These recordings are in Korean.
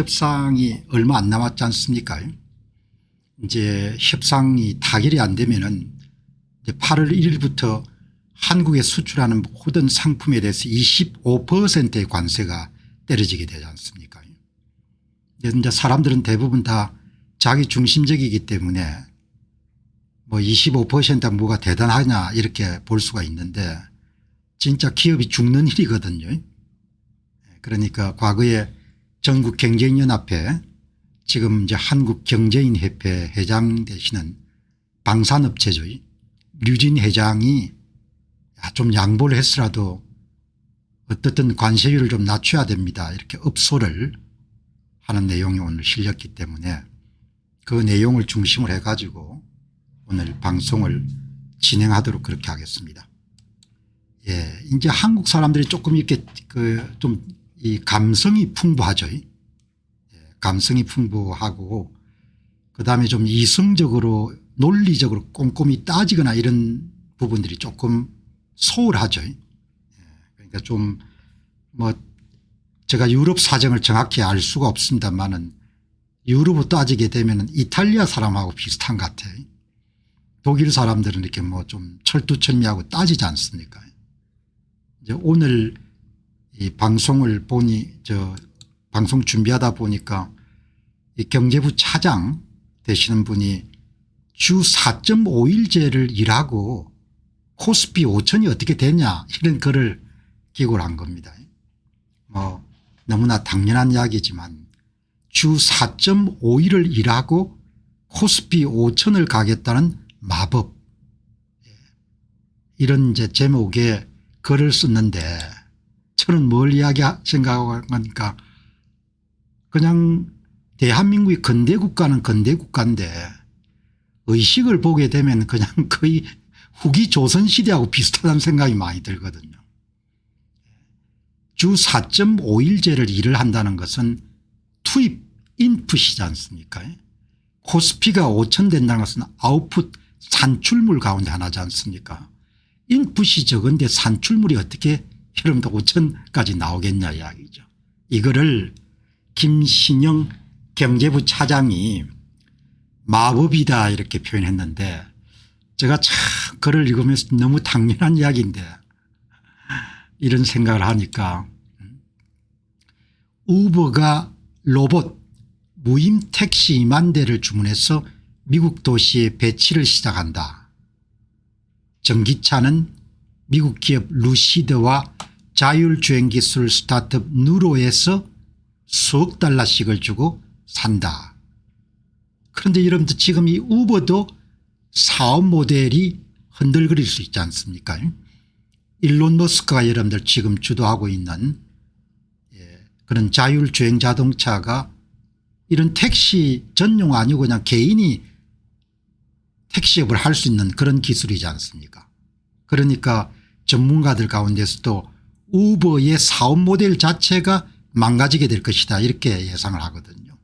협상이 얼마 안 남았지 않습니까? 이제 협상이 타결이 안 되면은 이제 8월 1일부터 한국에 수출하는 모든 상품에 대해서 25%의 관세가 떨어지게 되지 않습니까? 이제 사람들은 대부분 다 자기 중심적이기 때문에 뭐 25%가 뭐가 대단하냐 이렇게 볼 수가 있는데 진짜 기업이 죽는 일이거든요. 그러니까 과거에 전국경제인연합회 지금 이제 한국경제인협회 회장 되시는 방산업체죠. 류진 회장이 좀 양보를 했으라도 어떻든 관세율을 좀 낮춰야 됩니다. 이렇게 업소를 하는 내용이 오늘 실렸기 때문에 그 내용을 중심으로 해가지고 오늘 방송을 진행하도록 그렇게 하겠습니다. 예, 이제 한국 사람들이 조금 이렇게 좀 이 감성이 풍부하죠. 예, 감성이 풍부하고 그다음에 좀 이성적으로 논리적으로 꼼꼼히 따지거나 이런 부분들이 조금 소홀하죠. 예, 그러니까 좀 뭐 제가 유럽 사정을 정확히 알 수가 없습니다만은 유럽을 따지게 되면 이탈리아 사람하고 비슷한 것 같아요. 독일 사람들은 이렇게 뭐 좀 철두철미하고 따지지 않습니까? 이제 오늘 이 방송을 보니 방송 준비하다 보니까 이 경제부 차장 되시는 분이 주 4.5일제를 일하고 코스피 5천이 어떻게 되냐 이런 글을 기고를 한 겁니다. 뭐 너무나 당연한 이야기지만 주 4.5일을 일하고 코스피 5천을 가겠다는 마법 이런 이제 제목의 글을 썼는데 저는 뭘 생각하니까 그냥 대한민국의 근대 국가는 근대 국가인데 의식을 보게 되면 그냥 거의 후기 조선시대하고 비슷하다는 생각이 많이 들거든요. 주 4.5일제를 일을 한다는 것은 투입 인풋이지 않습니까? 코스피가 5천 된다는 것은 아웃풋 산출물 가운데 하나지 않습니까? 인풋이 적은데 산출물이 어떻게 여러분들 5천까지 나오겠냐 이야기죠. 이거를 김신영 경제부 차장이 마법이다 이렇게 표현했는데 제가 참 글을 읽으면서 너무 당연한 이야기인데 이런 생각을 하니까 우버가 로봇 무임 택시 2만 대를 주문해서 미국 도시에 배치를 시작한다. 전기차는 미국 기업 루시드와 자율주행기술 스타트업 누로에서 수억 달러씩을 주고 산다. 그런데 여러분들 지금 이 우버도 사업 모델이 흔들거릴 수 있지 않습니까? 일론 머스크가 여러분들 지금 주도하고 있는 그런 자율주행 자동차가 이런 택시 전용 아니고 그냥 개인이 택시업을 할 수 있는 그런 기술이지 않습니까? 그러니까 전문가들 가운데서도 우버의 사업 모델 자체가 망가지게 될 것이다 이렇게 예상을 하거든요.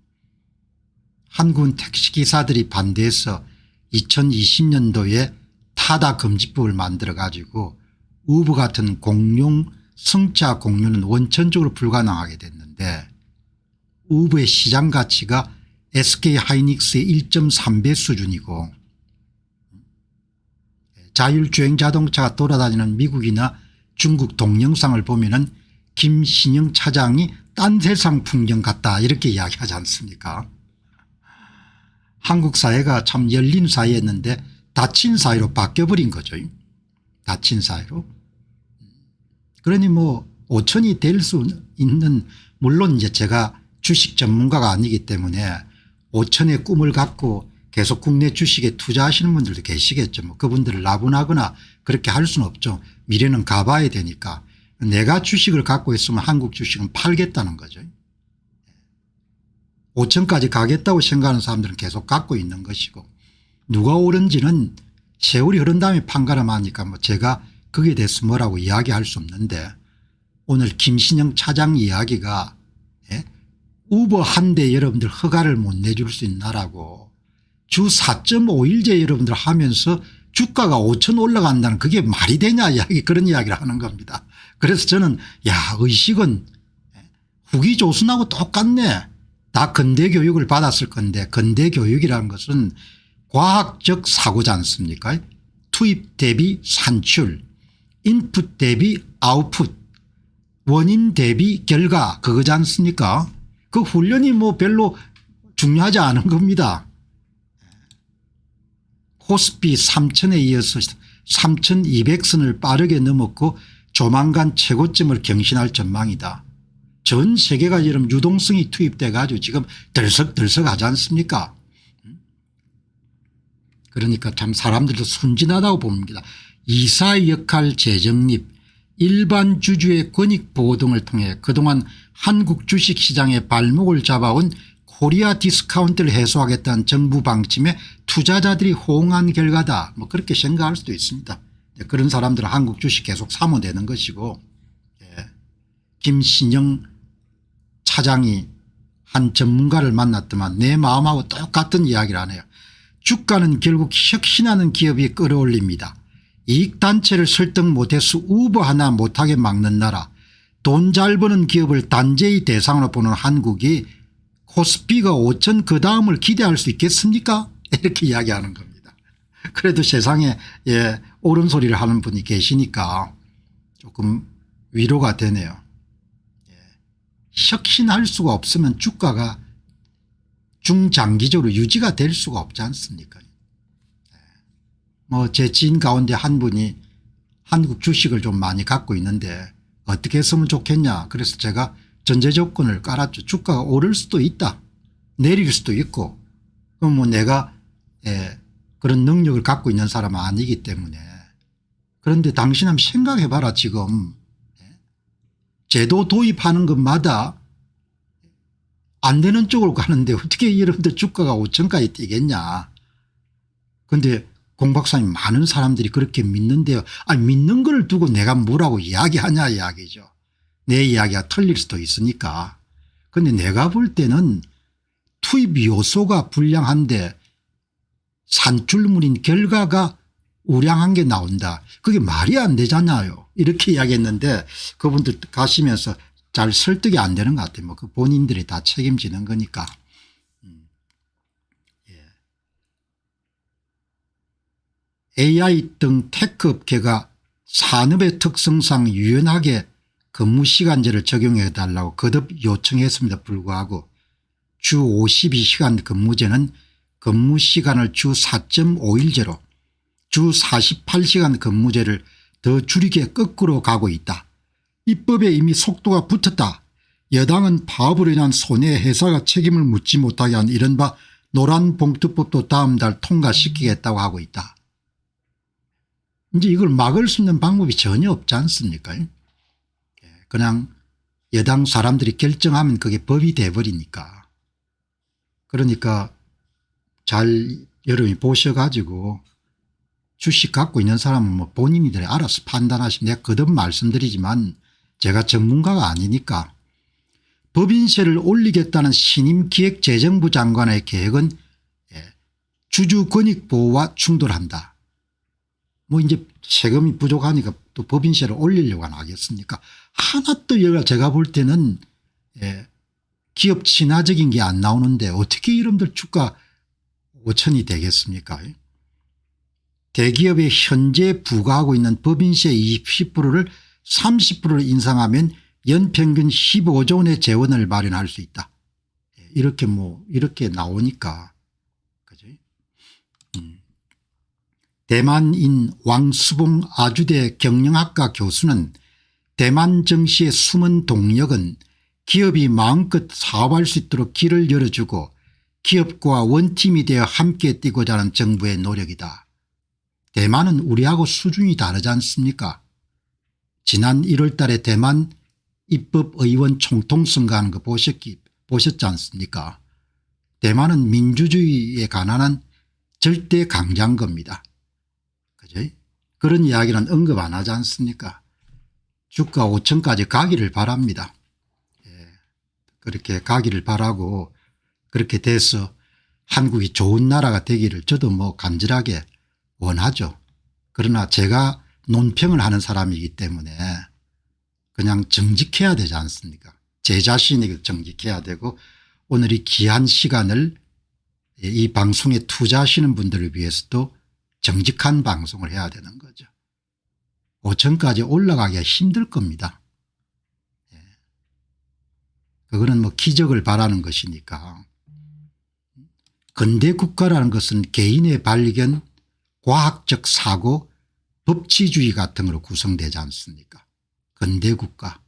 한국은 택시기사들이 반대해서 2020년도에 타다 금지법을 만들어 가지고 우버 같은 공용 승차 공유는 원천적으로 불가능하게 됐는데 우버의 시장 가치가 SK하이닉스의 1.3배 수준이고 자율주행 자동차가 돌아다니는 미국이나 중국 동영상을 보면은 김신영 차장이 딴 세상 풍경 같다 이렇게 이야기하지 않습니까? 한국 사회가 참 열린 사회였는데 닫힌 사회로 바뀌어버린 거죠. 닫힌 사회로. 그러니 뭐 5천이 될 수 있는 물론 이제 제가 주식 전문가가 아니기 때문에 5천의 꿈을 갖고 계속 국내 주식에 투자하시는 분들도 계시겠죠. 뭐 그분들을 나분하거나 그렇게 할 수는 없죠. 미래는 가봐야 되니까. 내가 주식을 갖고 있으면 한국 주식은 팔겠다는 거죠. 5천까지 가겠다고 생각하는 사람들은 계속 갖고 있는 것이고 누가 옳은지는 세월이 흐른 다음에 판가름하니까 뭐 제가 거기에 대해서 뭐라고 이야기할 수 없는데 오늘 김신영 차장 이야기가 우버 한 대 여러분들 허가를 못 내줄 수 있나라고 주 4.5일제 여러분들 하면서 주가가 5천 올라간다는 그게 말이 되냐 이야기 그런 이야기를 하는 겁니다. 그래서 저는 야 의식은 후기 조선하고 똑같네. 다 근대 교육을 받았을 건데 근대 교육이라는 것은 과학적 사고지 않습니까? 투입 대비 산출, 인풋 대비 아웃풋, 원인 대비 결과 그거지 않습니까? 그 훈련이 뭐 별로 중요하지 않은 겁니다. 코스피 3000에 이어서 3200선을 빠르게 넘었고 조만간 최고점을 경신할 전망이다. 전 세계가 이런 유동성이 투입돼 가지고 지금 들썩들썩 하지 않습니까? 그러니까 참 사람들도 순진하다고 봅니다. 이사의 역할 재정립, 일반 주주의 권익 보호 등을 통해 그동안 한국 주식시장의 발목을 잡아온 코리아 디스카운트를 해소하겠다는 정부 방침에 투자자들이 호응한 결과다. 뭐 그렇게 생각할 수도 있습니다. 그런 사람들은 한국 주식 계속 사면 되는 것이고, 김신영 차장이 한 전문가를 만났더만 내 마음하고 똑같은 이야기를 하네요. 주가는 결국 혁신하는 기업이 끌어올립니다. 이익단체를 설득 못해서 우버 하나 못하게 막는 나라, 돈 잘 버는 기업을 단죄의 대상으로 보는 한국이 코스피가 5천 그 다음을 기대할 수 있겠습니까? 이렇게 이야기하는 겁니다. 그래도 세상에 옳은 소리를 하는 분이 계시니까 조금 위로가 되네요. 혁신할 수가 없으면 주가가 중장기적으로 유지가 될 수가 없지 않습니까? 뭐 제 지인 가운데 한 분이 한국 주식을 좀 많이 갖고 있는데 어떻게 했으면 좋겠냐, 그래서 제가 전제 조건을 깔았죠. 주가가 오를 수도 있다, 내릴 수도 있고, 그럼 뭐 내가 그런 능력을 갖고 있는 사람은 아니기 때문에. 그런데 당신 한번 생각해 봐라. 지금 제도 도입하는 것마다 안 되는 쪽으로 가는데 어떻게 여러분들 주가가 5천까지 뛰겠냐. 그런데 공 박사님, 많은 사람들이 그렇게 믿는데요. 믿는 걸 두고 내가 뭐라고 이야기하냐 이야기죠. 내 이야기가 틀릴 수도 있으니까. 그런데 내가 볼 때는 투입 요소가 불량한데 산출물인 결과가 우량한 게 나온다. 그게 말이 안 되잖아요. 이렇게 이야기했는데 그분들 가시면서 잘 설득이 안 되는 것 같아요. 뭐 그 본인들이 다 책임지는 거니까. AI 등 테크 업계가 산업의 특성상 유연하게 근무시간제를 적용해 달라고 거듭 요청했음에도 불구하고 주 52시간 근무제는 근무시간을 주 4.5일제로 주 48시간 근무제를 더 줄이게 거꾸로 가고 있다. 입법에 이미 속도가 붙었다. 여당은 파업으로 인한 손해에 회사가 책임을 묻지 못하게 한 이른바 노란봉투법도 다음 달 통과시키겠다고 하고 있다. 이제 이걸 막을 수 있는 방법이 전혀 없지 않습니까? 그냥 여당 사람들이 결정하면 그게 법이 돼버리니까. 그러니까 잘 여러분이 보셔가지고 주식 갖고 있는 사람은 뭐 본인들이 알아서 판단하시면, 내가 거듭 말씀드리지만 제가 전문가가 아니니까. 법인세를 올리겠다는 신임 기획재정부 장관의 계획은 주주 권익 보호와 충돌한다. 뭐 이제 세금이 부족하니까 또 법인세를 올리려고 안 하겠습니까? 하나도 제가 볼 때는 기업 친화적인 게 안 나오는데 어떻게 여러분들 주가 5천이 되겠습니까? 대기업에 현재 부과하고 있는 법인세 20%를 30%로 인상하면 연평균 15조 원의 재원을 마련할 수 있다. 이렇게 나오니까. 그죠? 대만인 왕수봉 아주대 경영학과 교수는 대만 정시의 숨은 동력은 기업이 마음껏 사업할 수 있도록 길을 열어주고 기업과 원팀이 되어 함께 뛰고자 하는 정부의 노력이다. 대만은 우리하고 수준이 다르지 않습니까? 지난 1월 달에 대만 입법의원 총통선거하는 거 보셨지 않습니까? 대만은 민주주의에 관한 절대 강자인 겁니다. 그죠? 그런 이야기는 언급 안 하지 않습니까? 주가 5천까지 가기를 바랍니다. 그렇게 가기를 바라고, 그렇게 돼서 한국이 좋은 나라가 되기를 저도 뭐 간절하게 원하죠. 그러나 제가 논평을 하는 사람이기 때문에 그냥 정직해야 되지 않습니까? 제 자신이 정직해야 되고 오늘 이 귀한 시간을 이 방송에 투자하시는 분들을 위해서도 정직한 방송을 해야 되는 거죠. 5천까지 올라가기가 힘들 겁니다. 그거는 뭐 기적을 바라는 것이니까. 근대 국가라는 것은 개인의 발견, 과학적 사고, 법치주의 같은 걸로 구성되지 않습니까? 근대 국가.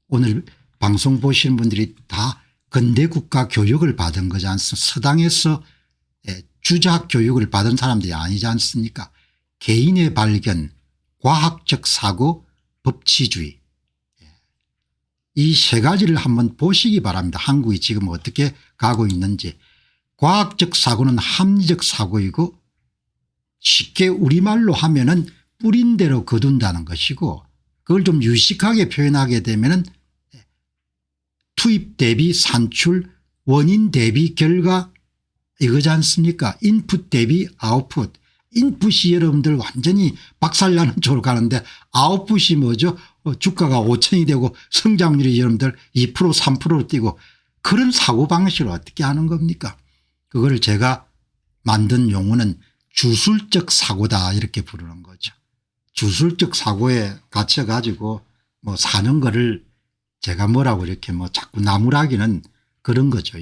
오늘 방송 보시는 분들이 다 근대 국가 교육을 받은 거지 않습니까? 서당에서 주작 교육을 받은 사람들이 아니지 않습니까? 개인의 발견, 과학적 사고, 법치주의. 이 세 가지를 한번 보시기 바랍니다. 한국이 지금 어떻게 가고 있는지. 과학적 사고는 합리적 사고이고 쉽게 우리말로 하면은 뿌린 대로 거둔다는 것이고, 그걸 좀 유식하게 표현하게 되면은 투입 대비 산출, 원인 대비 결과 이거지 않습니까? 인풋 대비 아웃풋. 인풋이 여러분들 완전히 박살나는 쪽으로 가는데 아웃풋이 뭐죠? 주가가 5천이 되고 성장률이 여러분들 2% 3%로 뛰고, 그런 사고방식을 어떻게 하는 겁니까? 그걸 제가 만든 용어는 주술적 사고다 이렇게 부르는 거죠. 주술적 사고에 갇혀 가지고 뭐 사는 거를 제가 뭐라고 이렇게 뭐 자꾸 나무라기는 그런 거죠.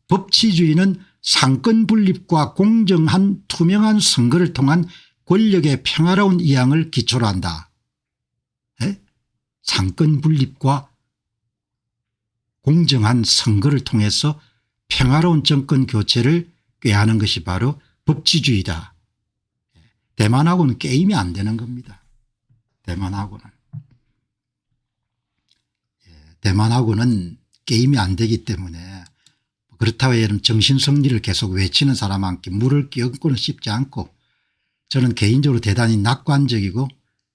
법치주의는 상권 분립과 공정한 투명한 선거를 통한 권력의 평화로운 이양을 기초로 한다. 상권 분립과 공정한 선거를 통해서 평화로운 정권 교체를 꾀하는 것이 바로 법치주의다. 대만하고는 게임이 안 되는 겁니다. 대만하고는 게임이 안 되기 때문에, 그렇다고 해서 정신승리를 계속 외치는 사람한테 물을 끼얹고는 싶지 않고, 저는 개인적으로 대단히 낙관적이고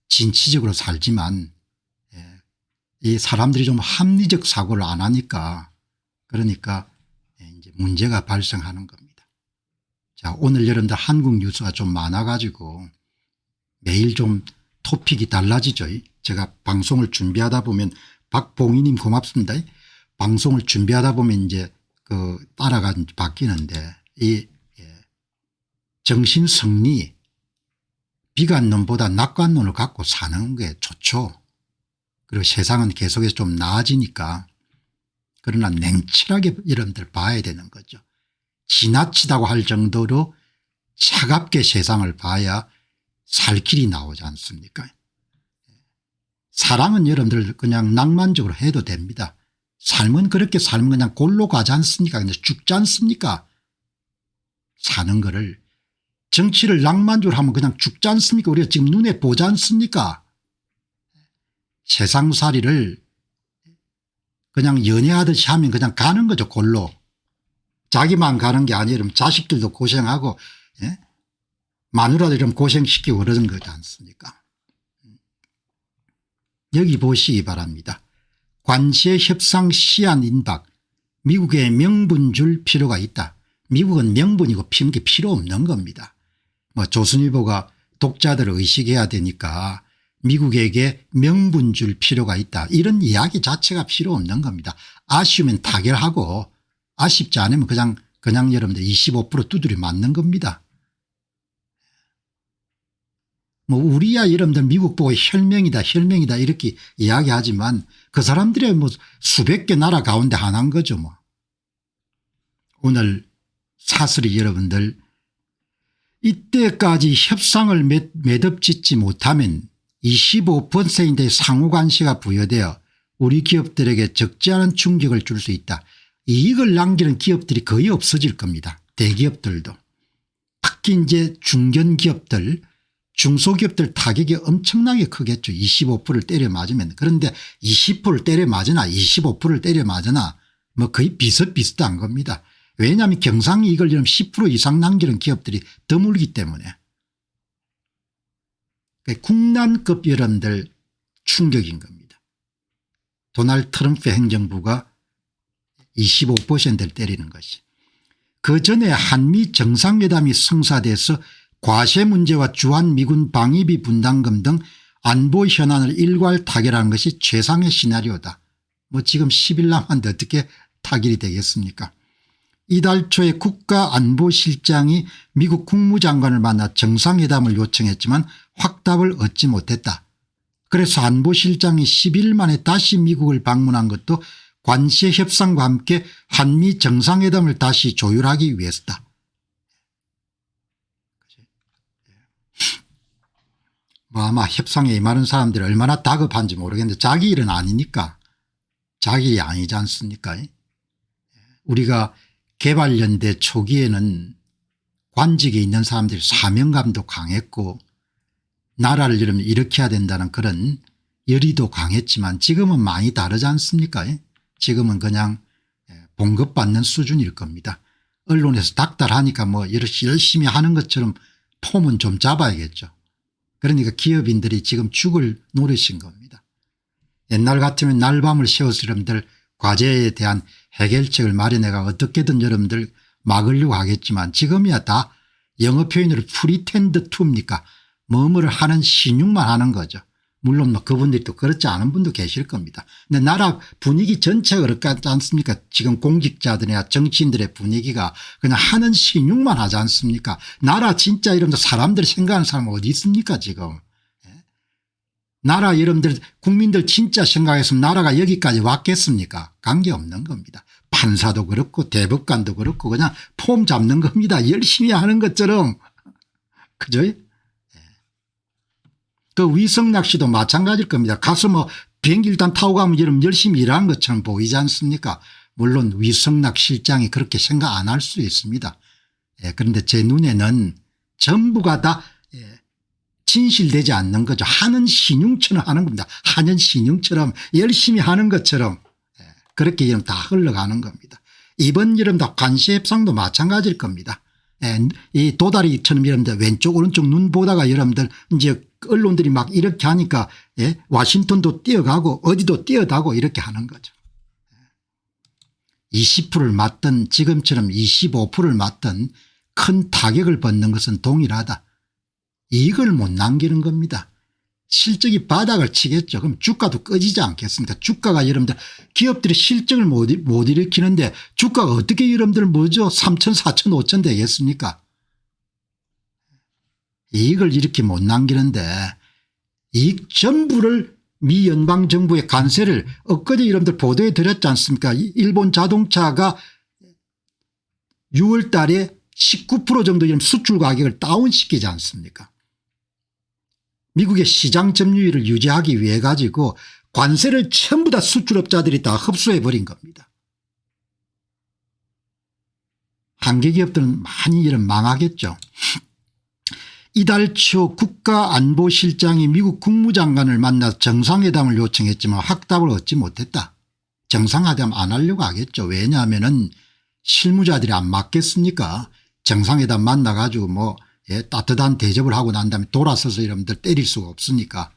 진취적으로 살지만 이 사람들이 좀 합리적 사고를 안 하니까, 그러니까 이제 문제가 발생하는 겁니다. 자, 오늘 여러분들 한국 뉴스가 좀 많아 가지고 매일 좀 토픽이 달라지죠. 제가 방송을 준비하다 보면, 박봉희님 고맙습니다. 방송을 준비하다 보면 이제 따라가 바뀌는데, 이 정신승리, 비관론보다 낙관론을 갖고 사는 게 좋죠. 그리고 세상은 계속해서 좀 나아지니까. 그러나 냉철하게 여러분들 봐야 되는 거죠. 지나치다고 할 정도로 차갑게 세상을 봐야 살 길이 나오지 않습니까? 사랑은 여러분들 그냥 낭만적으로 해도 됩니다. 삶은 그렇게 살면 그냥 골로 가지 않습니까? 그냥 죽지 않습니까? 사는 거를. 정치를 낭만적으로 하면 그냥 죽지 않습니까? 우리가 지금 눈에 보지 않습니까? 세상살이를 그냥 연애하듯이 하면 그냥 가는 거죠. 골로. 자기만 가는 게 아니라 자식들도 고생하고, 마누라도 좀 고생시키고 그러는 거지 않습니까? 여기 보시기 바랍니다. 관세 협상 시한 임박, 미국에 명분 줄 필요가 있다. 미국은 명분이고 피는 게 필요 없는 겁니다. 뭐 조선일보가 독자들을 의식해야 되니까 미국에게 명분 줄 필요가 있다, 이런 이야기 자체가 필요 없는 겁니다. 아쉬우면 타결하고, 아쉽지 않으면 그냥 여러분들 25% 두드려 맞는 겁니다. 뭐 우리야 여러분들 미국 보고 혈맹이다 이렇게 이야기하지만, 그 사람들의 뭐 수백 개 나라 가운데 하나인 거죠. 뭐 오늘 사슬이 여러분들, 이때까지 협상을 매듭짓지 못하면 25%의 상호관세가 부여되어 우리 기업들에게 적지 않은 충격을 줄 수 있다. 이익을 남기는 기업들이 거의 없어질 겁니다. 대기업들도. 특히 이제 중견기업들, 중소기업들 타격이 엄청나게 크겠죠. 25%를 때려 맞으면. 그런데 20%를 때려 맞으나 25%를 때려 맞으나 뭐 거의 비슷비슷한 겁니다. 왜냐하면 경상이익을 10% 이상 남기는 기업들이 드물기 때문에. 국난급 여러분들 충격인 겁니다. 도널드 트럼프 행정부가 25%를 때리는 것이. 그 전에 한미 정상회담이 성사돼서 과세 문제와 주한미군 방위비 분담금 등 안보 현안을 일괄 타결하는 것이 최상의 시나리오다. 뭐 지금 10일 남았는데 어떻게 타결이 되겠습니까? 이달 초에 국가안보실장이 미국 국무장관을 만나 정상회담을 요청했지만 확답을 얻지 못했다. 그래서 안보실장이 10일 만에 다시 미국을 방문한 것도 관세 협상과 함께 한미 정상회담을 다시 조율하기 위해서다. 뭐 아마 협상에 임하는 사람들이 얼마나 다급한지 모르겠는데 자기 일은 아니니까. 자기 일이 아니지 않습니까? 우리가 개발연대 초기에는 관직에 있는 사람들이 사명감도 강했고 나라를 이렇게 해야 된다는 그런 열의도 강했지만 지금은 많이 다르지 않습니까? 지금은 그냥 봉급받는 수준일 겁니다. 언론에서 닥달하니까 뭐 열심히 하는 것처럼 폼은 좀 잡아야겠죠. 그러니까 기업인들이 지금 죽을 노릇인 겁니다. 옛날 같으면 날밤을 새워서 여러분들 과제에 대한 해결책을 마련해가 어떻게든 여러분들 막으려고 하겠지만 지금이야 다 영어 표현으로 프리텐드 투입니까? 뭐뭐를 하는 신용만 하는 거죠. 물론 뭐 그분들이 또 그렇지 않은 분도 계실 겁니다. 근데 나라 분위기 전체가 그렇지 않습니까? 지금 공직자들이나 정치인들의 분위기가 그냥 하는 신용만 하지 않습니까? 나라 진짜 이런데 사람들 생각하는 사람 어디 있습니까 지금. 나라 여러분들 국민들 진짜 생각했으면 나라가 여기까지 왔겠습니까? 관계없는 겁니다. 판사도 그렇고 대법관도 그렇고 그냥 폼 잡는 겁니다. 열심히 하는 것처럼. 그죠? 그 위성낚시도 마찬가지일 겁니다. 가서 뭐 비행기 일단 타고 가면 여러분 열심히 일하는 것처럼 보이지 않습니까? 물론 위성낚시장이 그렇게 생각 안 할 수 있습니다. 그런데 제 눈에는 전부가 다 진실되지 않는 거죠. 하는 신용처럼 하는 겁니다. 하는 신용처럼 열심히 하는 것처럼 그렇게 여러분 다 흘러가는 겁니다. 이번 여름 다 관세협상도 마찬가지일 겁니다. 이 도다리처럼 여러분들 왼쪽 오른쪽 눈 보다가 여러분들 이제 언론들이 막 이렇게 하니까 와싱턴도 뛰어가고 어디도 뛰어가고 이렇게 하는 거죠. 20%를 맞든 지금처럼 25%를 맞든 큰 타격을 받는 것은 동일하다. 이익을 못 남기는 겁니다. 실적이 바닥을 치겠죠. 그럼 주가도 꺼지지 않겠습니까? 주가가 여러분들 기업들이 실적을 못 일으키는데 주가가 어떻게 여러분들 뭐죠? 3천 4천 5천 되겠습니까? 이익을 이렇게 못 남기는데 이익 전부를 미 연방정부의 관세를 엊그제 여러분들 보도해 드렸지 않습니까? 일본 자동차가 6월 달에 19% 정도 수출 가격을 다운시키지 않습니까? 미국의 시장 점유율을 유지하기 위해 가지고 관세를 전부 다 수출업자들이 다 흡수해 버린 겁니다. 한계 기업들은 많이 이런 망하겠죠. 이달 초 국가안보실장이 미국 국무장관을 만나 정상회담을 요청했지만 확답을 얻지 못했다. 정상회담 안 하려고 하겠죠. 왜냐하면 실무자들이 안 맞겠습니까? 정상회담 만나가지고 뭐 따뜻한 대접을 하고 난 다음에 돌아서서 여러분들 때릴 수가 없으니까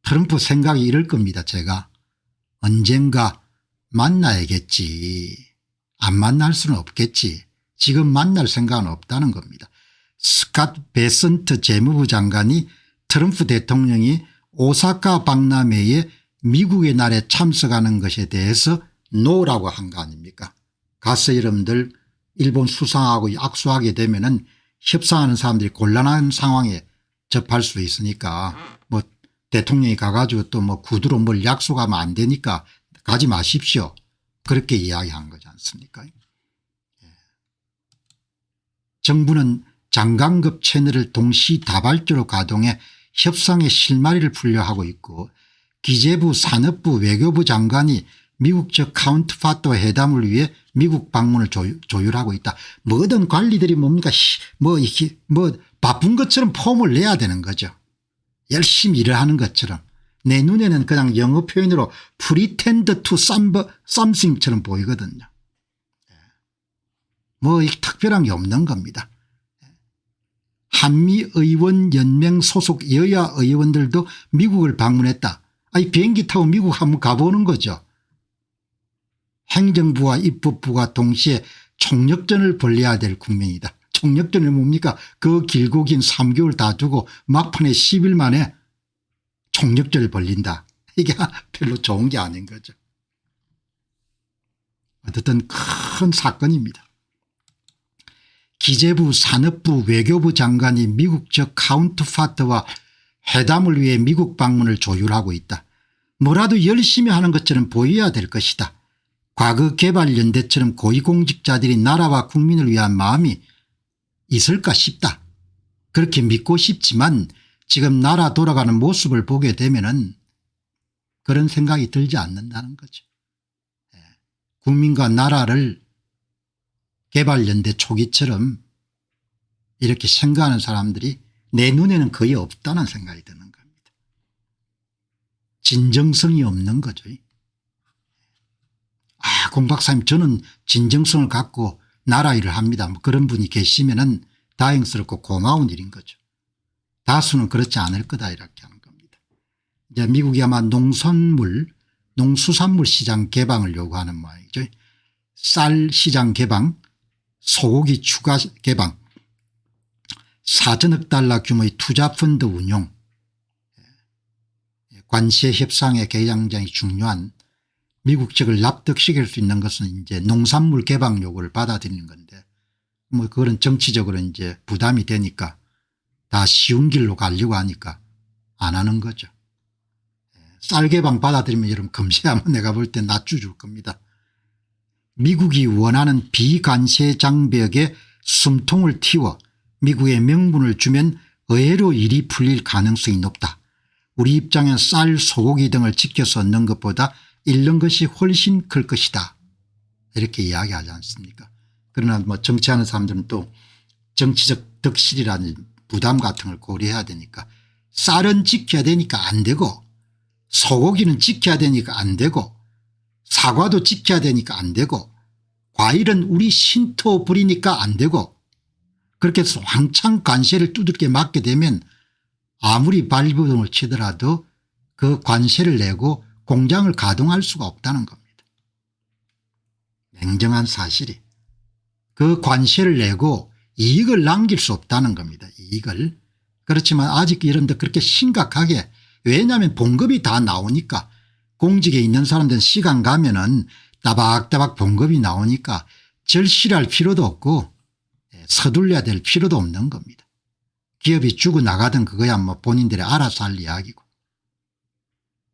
트럼프 생각이 이럴 겁니다. 제가 언젠가 만나야겠지. 안 만날 수는 없겠지. 지금 만날 생각은 없다는 겁니다. 스캇 베선트 재무부 장관이 트럼프 대통령이 오사카 박람회에 미국의 날에 참석하는 것에 대해서 노라고 한 거 아닙니까? 가서 여러분들 일본 수상하고 악수하게 되면은 협상하는 사람들이 곤란한 상황에 접할 수 있으니까 뭐 대통령이 가가지고 또 뭐 구두로 뭘 약속하면 안 되니까 가지 마십시오. 그렇게 이야기한 거지 않습니까? 정부는 장관급 채널을 동시다발적으로 가동해 협상의 실마리를 풀려 하고 있고 기재부 산업부 외교부 장관이 미국 적 카운트파트와 회담을 위해 미국 방문을 조율하고 있다. 모든 관리들이 뭡니까 뭐 바쁜 것처럼 폼을 내야 되는 거죠. 열심히 일을 하는 것처럼. 내 눈에는 그냥 영어 표현으로 pretend to something처럼 보이거든요. 뭐 특별한 게 없는 겁니다. 한미의원연맹 소속 여야 의원들도 미국을 방문했다. 아니 비행기 타고 미국 한번 가보는 거죠. 행정부와 입법부가 동시에 총력전을 벌여야 될 국면이다. 총력전이 뭡니까? 그 길고 긴 3개월 다 두고 막판에 10일 만에 총력전을 벌린다. 이게 별로 좋은 게 아닌 거죠. 어쨌든 큰 사건입니다. 기재부 산업부 외교부 장관이 미국 적 카운터파트와 회담을 위해 미국 방문을 조율하고 있다. 뭐라도 열심히 하는 것처럼 보여야 될 것이다. 과거 개발연대처럼 고위공직자들이 나라와 국민을 위한 마음이 있을까 싶다. 그렇게 믿고 싶지만 지금 나라 돌아가는 모습을 보게 되면은 그런 생각이 들지 않는다는 거죠. 국민과 나라를 개발연대 초기처럼 이렇게 생각하는 사람들이 내 눈에는 거의 없다는 생각이 드는 겁니다. 진정성이 없는 거죠. 공 박사님 저는 진정성을 갖고 나라 일을 합니다. 뭐 그런 분이 계시면은 다행스럽고 고마운 일인 거죠. 다수는 그렇지 않을 거다 이렇게 하는 겁니다. 이제 미국이 아마 농수산물 시장 개방을 요구하는 모양이죠. 쌀 시장 개방, 소고기 추가 개방, 4천억 달러 규모의 투자펀드 운용, 관세 협상의 개장장이 중요한 미국 측을 납득시킬 수 있는 것은 이제 농산물 개방 요구를 받아들이는 건데 뭐 그거는 정치적으로 이제 부담이 되니까 다 쉬운 길로 가려고 하니까 안 하는 거죠. 쌀 개방 받아들이면 여러분 금세 한번 내가 볼 때 낫주 줄 겁니다. 미국이 원하는 비관세 장벽에 숨통을 틔워 미국에 명분을 주면 의외로 일이 풀릴 가능성이 높다. 우리 입장엔 쌀 소고기 등을 지켜서 얻는 것보다 잃는 것이 훨씬 클 것이다. 이렇게 이야기하지 않습니까? 그러나 뭐 정치하는 사람들은 또 정치적 덕실이라는 부담 같은 걸 고려해야 되니까 쌀은 지켜야 되니까 안 되고 소고기는 지켜야 되니까 안 되고 사과도 지켜야 되니까 안 되고 과일은 우리 신토 부리니까 안 되고 그렇게 해서 왕창 관세를 두들겨 맞게 되면 아무리 발버둥을 치더라도 그 관세를 내고 공장을 가동할 수가 없다는 겁니다. 냉정한 사실이. 그 관세를 내고 이익을 남길 수 없다는 겁니다. 이익을. 그렇지만 아직 이런 데 그렇게 심각하게 왜냐하면 봉급이 다 나오니까 공직에 있는 사람들은 시간 가면은 따박따박 봉급이 나오니까 절실할 필요도 없고 서둘러야 될 필요도 없는 겁니다. 기업이 죽어나가든 그거야 뭐 본인들이 알아서 할 이야기고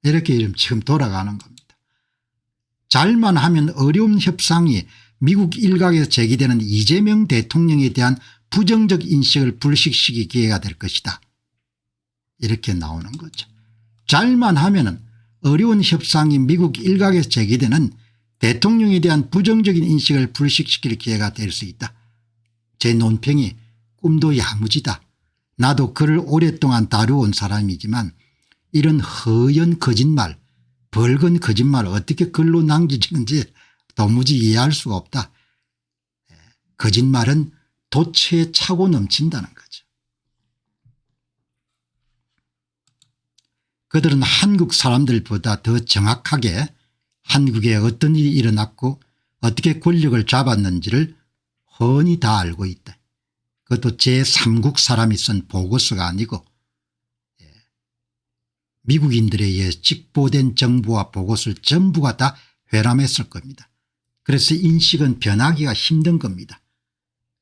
이렇게 지금 돌아가는 겁니다. 잘만 하면 어려운 협상이 미국 일각에서 제기되는 이재명 대통령에 대한 부정적 인식을 불식시키기 기회가 될 것이다. 이렇게 나오는 거죠. 잘만 하면 어려운 협상이 미국 일각에서 제기되는 대통령에 대한 부정적인 인식을 불식시킬 기회가 될 수 있다. 제 논평이 꿈도 야무지다. 나도 글을 오랫동안 다루어온 사람이지만 이런 허연 거짓말 벌건 거짓말을 어떻게 글로 남기지는지 도무지 이해할 수가 없다. 거짓말은 도처에 차고 넘친다는 거죠. 그들은 한국 사람들보다 더 정확하게 한국에 어떤 일이 일어났고 어떻게 권력을 잡았는지를 훤히 다 알고 있다. 그것도 제3국 사람이 쓴 보고서가 아니고 미국인들에 의해 직보된 정보와 보고서를 전부가 다 회람했을 겁니다. 그래서 인식은 변하기가 힘든 겁니다.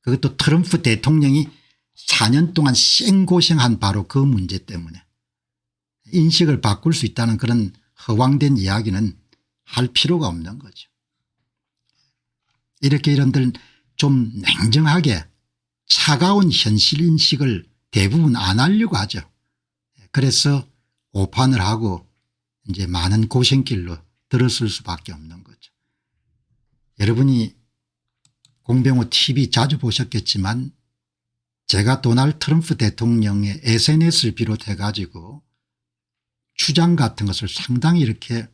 그것도 트럼프 대통령이 4년 동안 생고생한 바로 그 문제 때문에 인식을 바꿀 수 있다는 그런 허황된 이야기는 할 필요가 없는 거죠. 이렇게 이런들 좀 냉정하게 차가운 현실 인식을 대부분 안 하려고 하죠. 그래서 오판을 하고 이제 많은 고생길로 들어설 수밖에 없는 거죠. 여러분이 공병호 TV 자주 보셨겠지만 제가 도널드 트럼프 대통령의 SNS를 비롯해 가지고 주장 같은 것을 상당히 이렇게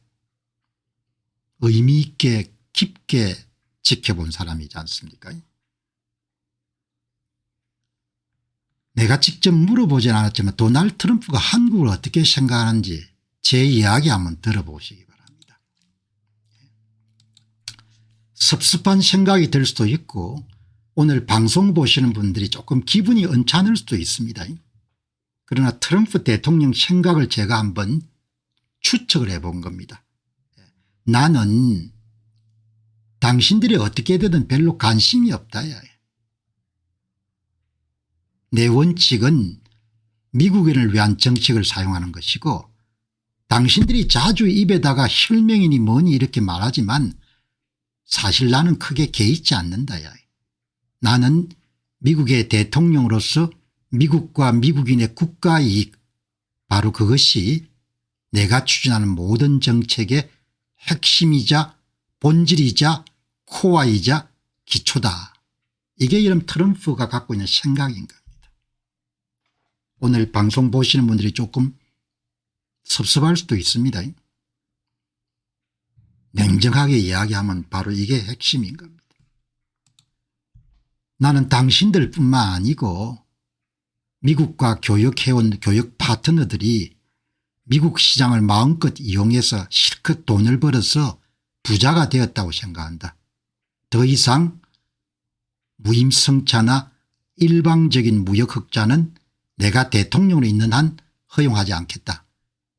의미 있게 깊게 지켜본 사람이지 않습니까? 내가 직접 물어보진 않았지만 도널드 트럼프가 한국을 어떻게 생각하는지 제 이야기 한번 들어보시기 바랍니다. 섭섭한 생각이 들 수도 있고 오늘 방송 보시는 분들이 조금 기분이 언짢을 수도 있습니다. 그러나 트럼프 대통령 생각을 제가 한번 추측을 해본 겁니다. 나는 당신들이 어떻게 되든 별로 관심이 없다. 내 원칙은 미국인을 위한 정책을 사용하는 것이고 당신들이 자주 입에다가 혈맹이니 뭐니 이렇게 말하지만 사실 나는 크게 개의치 않는다. 나는 미국의 대통령으로서 미국과 미국인의 국가이익 바로 그것이 내가 추진하는 모든 정책의 핵심이자 본질이자 코어이자 기초다. 이게 이런 트럼프가 갖고 있는 생각인 겁니다. 오늘 방송 보시는 분들이 조금 섭섭할 수도 있습니다. 냉정하게 이야기하면 바로 이게 핵심인 겁니다. 나는 당신들뿐만 아니고 미국과 교역해온 교역 파트너들이 미국 시장을 마음껏 이용해서 실컷 돈을 벌어서 부자가 되었다고 생각한다. 더 이상 무임승차나 일방적인 무역 흑자는 내가 대통령으로 있는 한 허용하지 않겠다.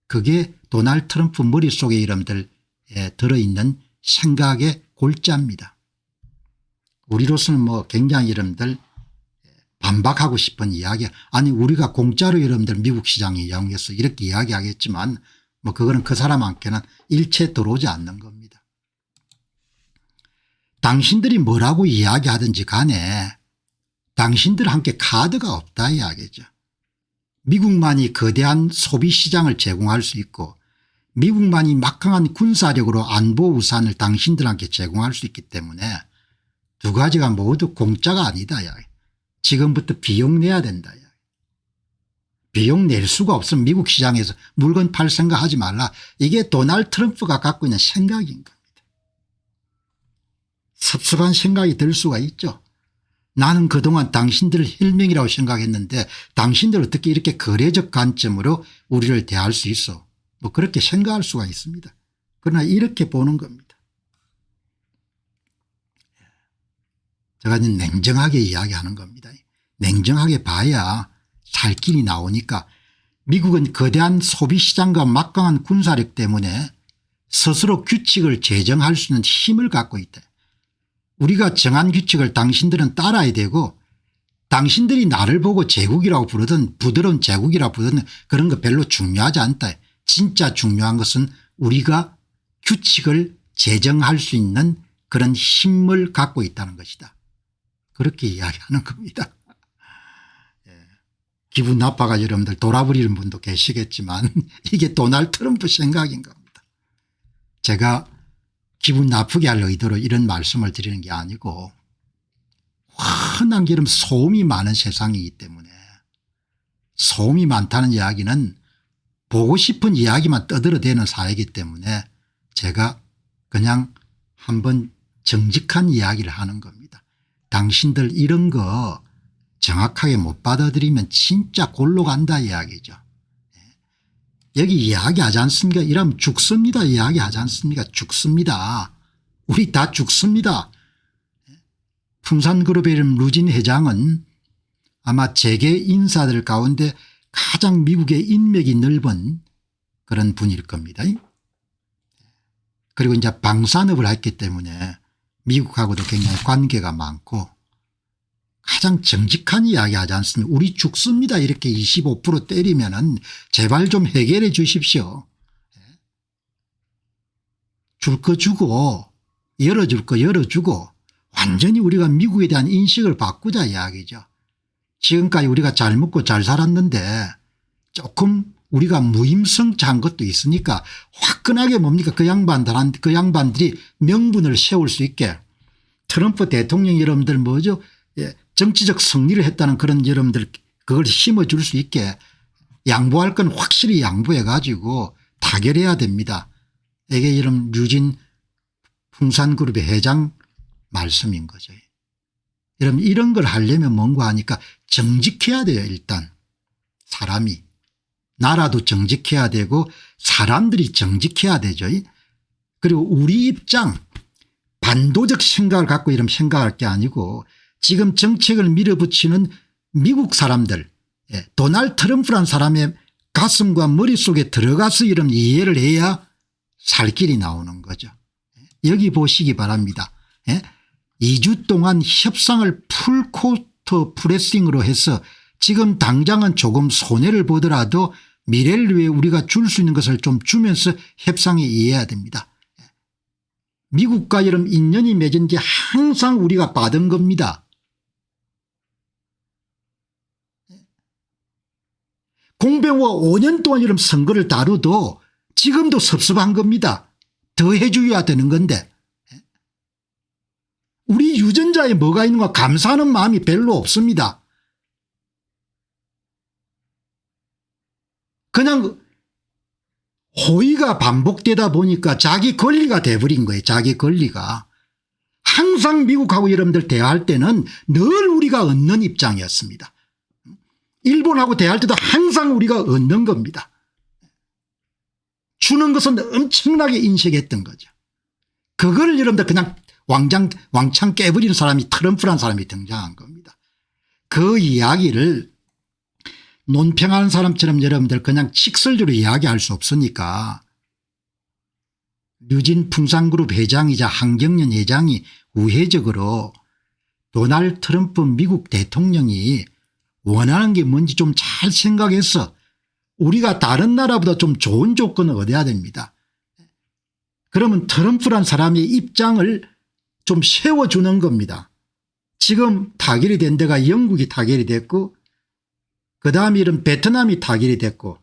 그게 도널드 트럼프 머릿속에 여러분들 들어있는 생각의 골자입니다. 우리로서는 뭐 굉장히 여러분들 반박하고 싶은 이야기 아니 우리가 공짜로 여러분들 미국 시장에 이용해서 이렇게 이야기하겠지만 뭐 그거는 그 사람한테는 일체 들어오지 않는 겁니다. 당신들이 뭐라고 이야기하든지 간에 당신들 함께 카드가 없다 이야기죠. 미국만이 거대한 소비시장을 제공할 수 있고 미국만이 막강한 군사력으로 안보 우산을 당신들한테 제공할 수 있기 때문에 두 가지가 모두 공짜가 아니다. 지금부터 비용 내야 된다. 비용 낼 수가 없으면 미국 시장에서 물건 팔 생각 하지 말라. 이게 도널드 트럼프가 갖고 있는 생각인 겁니다. 섭섭한 생각이 들 수가 있죠. 나는 그동안 당신들을 힐명이라고 생각했는데 당신들 어떻게 이렇게 거래적 관점으로 우리를 대할 수 있어. 뭐 그렇게 생각할 수가 있습니다. 그러나 이렇게 보는 겁니다. 제가 냉정하게 이야기하는 겁니다. 냉정하게 봐야 살 길이 나오니까 미국은 거대한 소비시장과 막강한 군사력 때문에 스스로 규칙을 제정할 수 있는 힘을 갖고 있다. 우리가 정한 규칙을 당신들은 따라야 되고 당신들이 나를 보고 제국이라고 부르든 부드러운 제국이라고 부르든 그런 거 별로 중요하지 않다. 진짜 중요한 것은 우리가 규칙을 제정할 수 있는 그런 힘을 갖고 있다는 것이다. 그렇게 이야기하는 겁니다. 기분 나빠가 여러분들 돌아버리는 분도 계시겠지만 이게 도널드 트럼프 생각인 겁니다. 제가 기분 나쁘게 할 의도로 이런 말씀을 드리는 게 아니고 워낙 이런 소음이 많은 세상이기 때문에 소음이 많다는 이야기는 보고 싶은 이야기만 떠들어대는 사회이기 때문에 제가 그냥 한번 정직한 이야기를 하는 겁니다. 당신들 이런 거 정확하게 못 받아들이면 진짜 골로 간다 이야기죠. 여기 이야기하지 않습니까? 이러면 죽습니다 이야기하지 않습니까? 죽습니다. 우리 다 죽습니다. 풍산그룹의 이름 루진 회장은 아마 재계 인사들 가운데 가장 미국의 인맥이 넓은 그런 분일 겁니다. 그리고 이제 방산업을 했기 때문에 미국하고도 굉장히 관계가 많고 가장 정직한 이야기 하지 않습니까? 우리 죽습니다 이렇게 25% 때리면은 제발 좀 해결해 주십시오. 줄 거 주고 열어줄 거 열어주고 완전히 우리가 미국에 대한 인식을 바꾸자 이야기죠. 지금까지 우리가 잘 먹고 잘 살았는데 조금 우리가 무임승차한 것도 있으니까 화끈하게 뭡니까 그 양반들이 명분을 세울 수 있게 트럼프 대통령 여러분들 뭐죠 정치적 승리를 했다는 그런 여러분들 그걸 심어줄 수 있게 양보할 건 확실히 양보해 가지고 타결해야 됩니다. 이게 이런 류진 풍산그룹의 회장 말씀인 거죠. 여러분 이런 걸 하려면 뭔가 하니까 정직해야 돼요. 일단 사람이 나라도 정직해야 되고 사람들이 정직해야 되죠. 그리고 우리 입장 반도적 생각을 갖고 이런 생각할 게 아니고 지금 정책을 밀어붙이는 미국 사람들 도널드 트럼프란 사람의 가슴과 머릿속에 들어가서 이런 이해를 해야 살 길이 나오는 거죠. 여기 보시기 바랍니다. 예? 2주 동안 협상을 풀코트 프레싱으로 해서 지금 당장은 조금 손해를 보더라도 미래를 위해 우리가 줄 수 있는 것을 좀 주면서 협상에 이해해야 됩니다. 미국과 이런 인연이 맺은 게 항상 우리가 받은 겁니다. 공병호가 5년 동안 이런 선거를 다루도 지금도 섭섭한 겁니다. 더 해줘야 되는 건데 우리 유전자에 뭐가 있는가 감사하는 마음이 별로 없습니다. 그냥 호의가 반복되다 보니까 자기 권리가 돼버린 거예요. 자기 권리가. 항상 미국하고 여러분들 대화할 때는 늘 우리가 얻는 입장이었습니다. 일본하고 대화할 때도 항상 우리가 얻는 겁니다. 주는 것은 엄청나게 인식했던 거죠. 그걸 여러분들 그냥 왕창 깨버리는 사람이 트럼프라는 사람이 등장한 겁니다. 그 이야기를 논평하는 사람처럼 여러분들 그냥 직설적으로 이야기할 수 없으니까 류진 풍산그룹 회장이자 한경련 회장이 우회적으로 도널드 트럼프 미국 대통령이 원하는 게 뭔지 좀 잘 생각해서 우리가 다른 나라보다 좀 좋은 조건을 얻어야 됩니다. 그러면 트럼프란 사람의 입장을 좀 세워주는 겁니다. 지금 타결이 된 데가 영국이 타결이 됐고 그다음에 이런 베트남이 타결이 됐고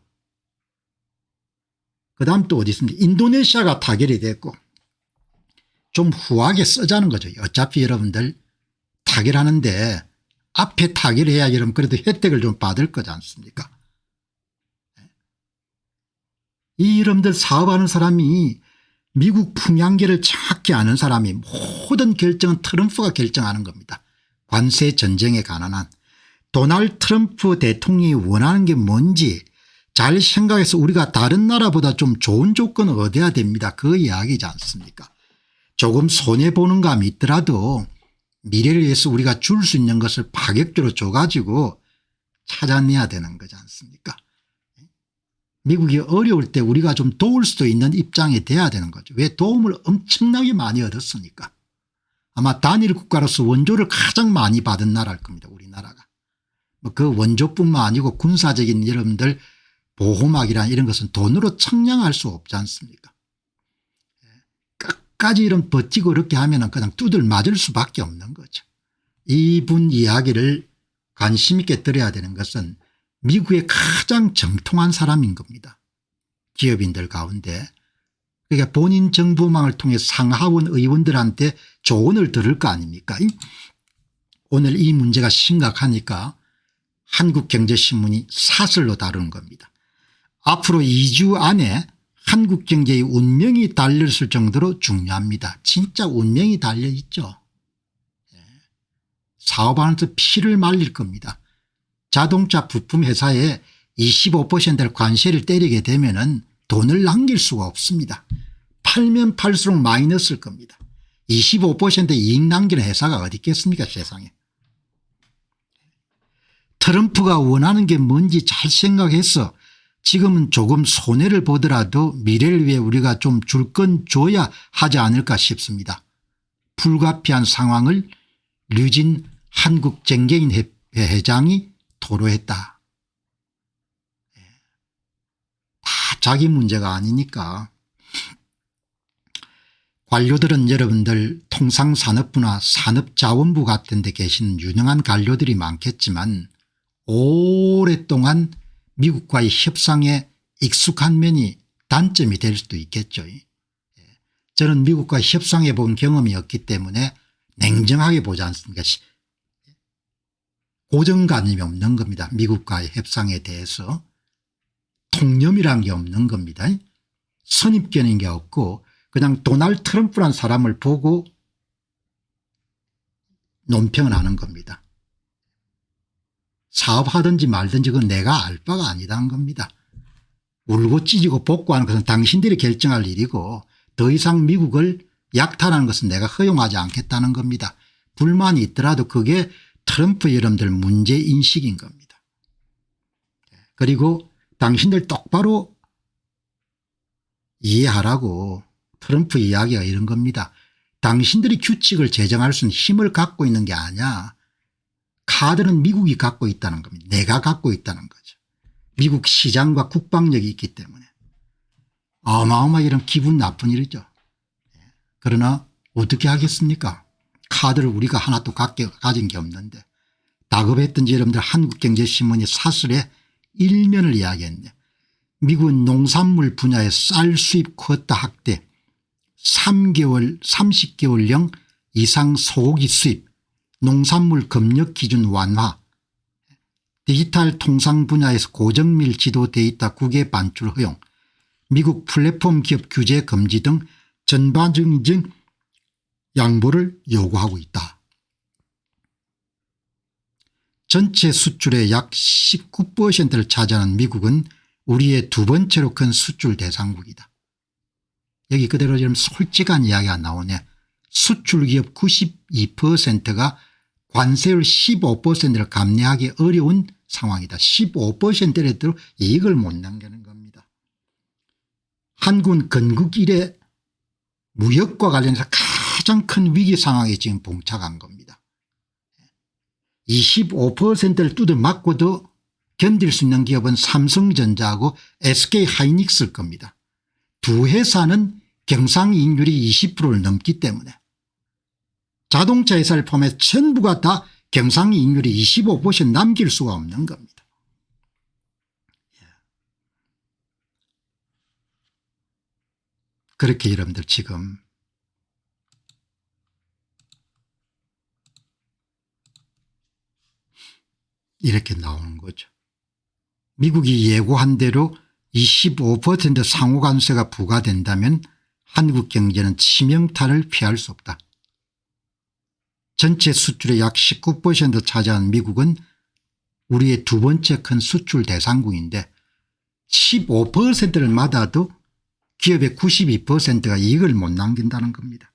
그다음 또 어디 있습니까? 인도네시아가 타결이 됐고 좀 후하게 쓰자는 거죠. 어차피 여러분들 타결하는데 앞에 타결해야 여러분 그래도 혜택을 좀 받을 거지 않습니까? 이 여러분들 사업하는 사람이 미국 풍향계를 정확히 아는 사람이 모든 결정은 트럼프가 결정하는 겁니다. 관세 전쟁에 관한 한. 도널드 트럼프 대통령이 원하는 게 뭔지 잘 생각해서 우리가 다른 나라보다 좀 좋은 조건을 얻어야 됩니다. 그 이야기지 않습니까? 조금 손해보는 감이 있더라도 미래를 위해서 우리가 줄 수 있는 것을 파격적으로 줘가지고 찾아내야 되는 거지 않습니까? 미국이 어려울 때 우리가 좀 도울 수도 있는 입장이 돼야 되는 거죠. 왜 도움을 엄청나게 많이 얻었으니까. 아마 단일 국가로서 원조를 가장 많이 받은 나라일 겁니다. 우리나라가. 그 원조뿐만 아니고 군사적인 여러분들 보호막이란 이런 것은 돈으로 청량할 수 없지 않습니까? 끝까지 이런 버티고 이렇게 하면 그냥 두들 맞을 수밖에 없는 거죠. 이분 이야기를 관심 있게 들어야 되는 것은 미국의 가장 정통한 사람인 겁니다. 기업인들 가운데. 그러니까 본인 정부망을 통해 상하원 의원들한테 조언을 들을 거 아닙니까? 오늘 이 문제가 심각하니까 한국경제신문이 사설로 다루는 겁니다. 앞으로 2주 안에 한국경제의 운명이 달려있을 정도로 중요합니다. 진짜 운명이 달려있죠. 사업하면서 피를 말릴 겁니다. 자동차 부품 회사에 25%를 관세를 때리게 되면은 돈을 남길 수가 없습니다. 팔면 팔수록 마이너스일 겁니다. 25% 이익 남기는 회사가 어디 있겠습니까 세상에. 트럼프가 원하는 게 뭔지 잘 생각해서 지금은 조금 손해를 보더라도 미래를 위해 우리가 좀 줄 건 줘야 하지 않을까 싶습니다. 불가피한 상황을 류진 한국정계인 회장이 토로했다. 다 자기 문제가 아니니까. 관료들은 여러분들 통상산업부나 산업자원부 같은 데 계신 유능한 관료들이 많겠지만 오랫동안 미국과의 협상에 익숙한 면이 단점이 될 수도 있겠죠. 저는 미국과 협상해 본 경험이 없기 때문에 냉정하게 보지 않습니까? 고정관념이 없는 겁니다. 미국과의 협상에 대해서. 통념이란 게 없는 겁니다. 선입견인 게 없고 그냥 도널드 트럼프라는 사람을 보고 논평을 하는 겁니다. 사업하든지 말든지 그건 내가 알 바가 아니다는 겁니다. 울고 찢고 복구하는 것은 당신들이 결정할 일이고 더 이상 미국을 약탈하는 것은 내가 허용하지 않겠다는 겁니다. 불만이 있더라도 그게 트럼프 여러분들 문제인식인 겁니다. 그리고 당신들 똑바로 이해하라고 트럼프 이야기가 이런 겁니다. 당신들이 규칙을 제정할 수 있는 힘을 갖고 있는 게 아니야. 카드는 미국이 갖고 있다는 겁니다. 내가 갖고 있다는 거죠. 미국 시장과 국방력이 있기 때문에 어마어마하게 이런 기분 나쁜 일이죠. 그러나 어떻게 하겠습니까? 카드를 우리가 하나도 가진 게 없는데. 다급했던지 여러분들 한국경제신문이 사설에 일면을 이야기했네. 미국은 농산물 분야의 쌀 수입 쿼타 확대, 30개월령 이상 소고기 수입, 농산물 검역 기준 완화, 디지털 통상 분야에서 고정밀 지도 데이터 국외 반출 허용, 미국 플랫폼 기업 규제 금지 등 전반적인 양보를 요구하고 있다. 전체 수출의 약 19%를 차지하는 미국은 우리의 두 번째로 큰 수출 대상국이다. 여기 그대로 좀 솔직한 이야기가 나오네. 수출기업 92%가 관세율 15%를 감내하기 어려운 상황이다. 15%라도 이익을 못 남기는 겁니다. 한국은 건국 이래 무역과 관련해서 가장 큰 위기 상황에 지금 봉착한 겁니다. 25%를 뜯어맞고도 견딜 수 있는 기업은 삼성전자하고 SK하이닉스일 겁니다. 두 회사는 경상이익률이 20%를 넘기 때문에 자동차 회사를 포함해서 전부가 다 경상이익률이 25% 남길 수가 없는 겁니다. 그렇게 여러분들 지금 이렇게 나오는 거죠. 미국이 예고한 대로 25% 상호관세가 부과된다면 한국 경제는 치명타를 피할 수 없다. 전체 수출의 약 19% 차지하는 미국은 우리의 두 번째 큰 수출 대상국인데 15%를 맞아도 기업의 92%가 이익을 못 남긴다는 겁니다.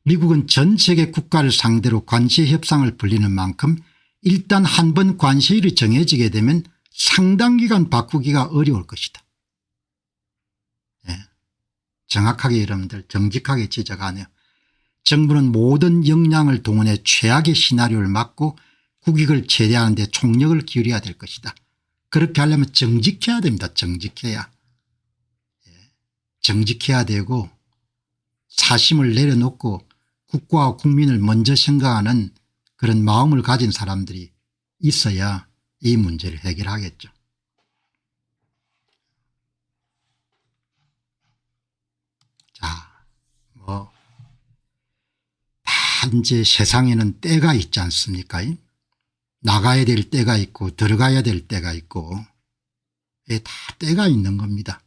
미국은 전 세계 국가를 상대로 관세 협상을 벌이는 만큼 일단 한 번 관세율이 정해지게 되면 상당 기간 바꾸기가 어려울 것이다. 정확하게 여러분들 정직하게 지적하네요. 정부는 모든 역량을 동원해 최악의 시나리오를 막고 국익을 최대화하는 데 총력을 기울여야 될 것이다. 그렇게 하려면 정직해야 됩니다. 정직해야. 정직해야 되고 사심을 내려놓고 국가와 국민을 먼저 생각하는 그런 마음을 가진 사람들이 있어야 이 문제를 해결하겠죠. 자, 다 이제 세상에는 때가 있지 않습니까? 나가야 될 때가 있고 들어가야 될 때가 있고 다 때가 있는 겁니다.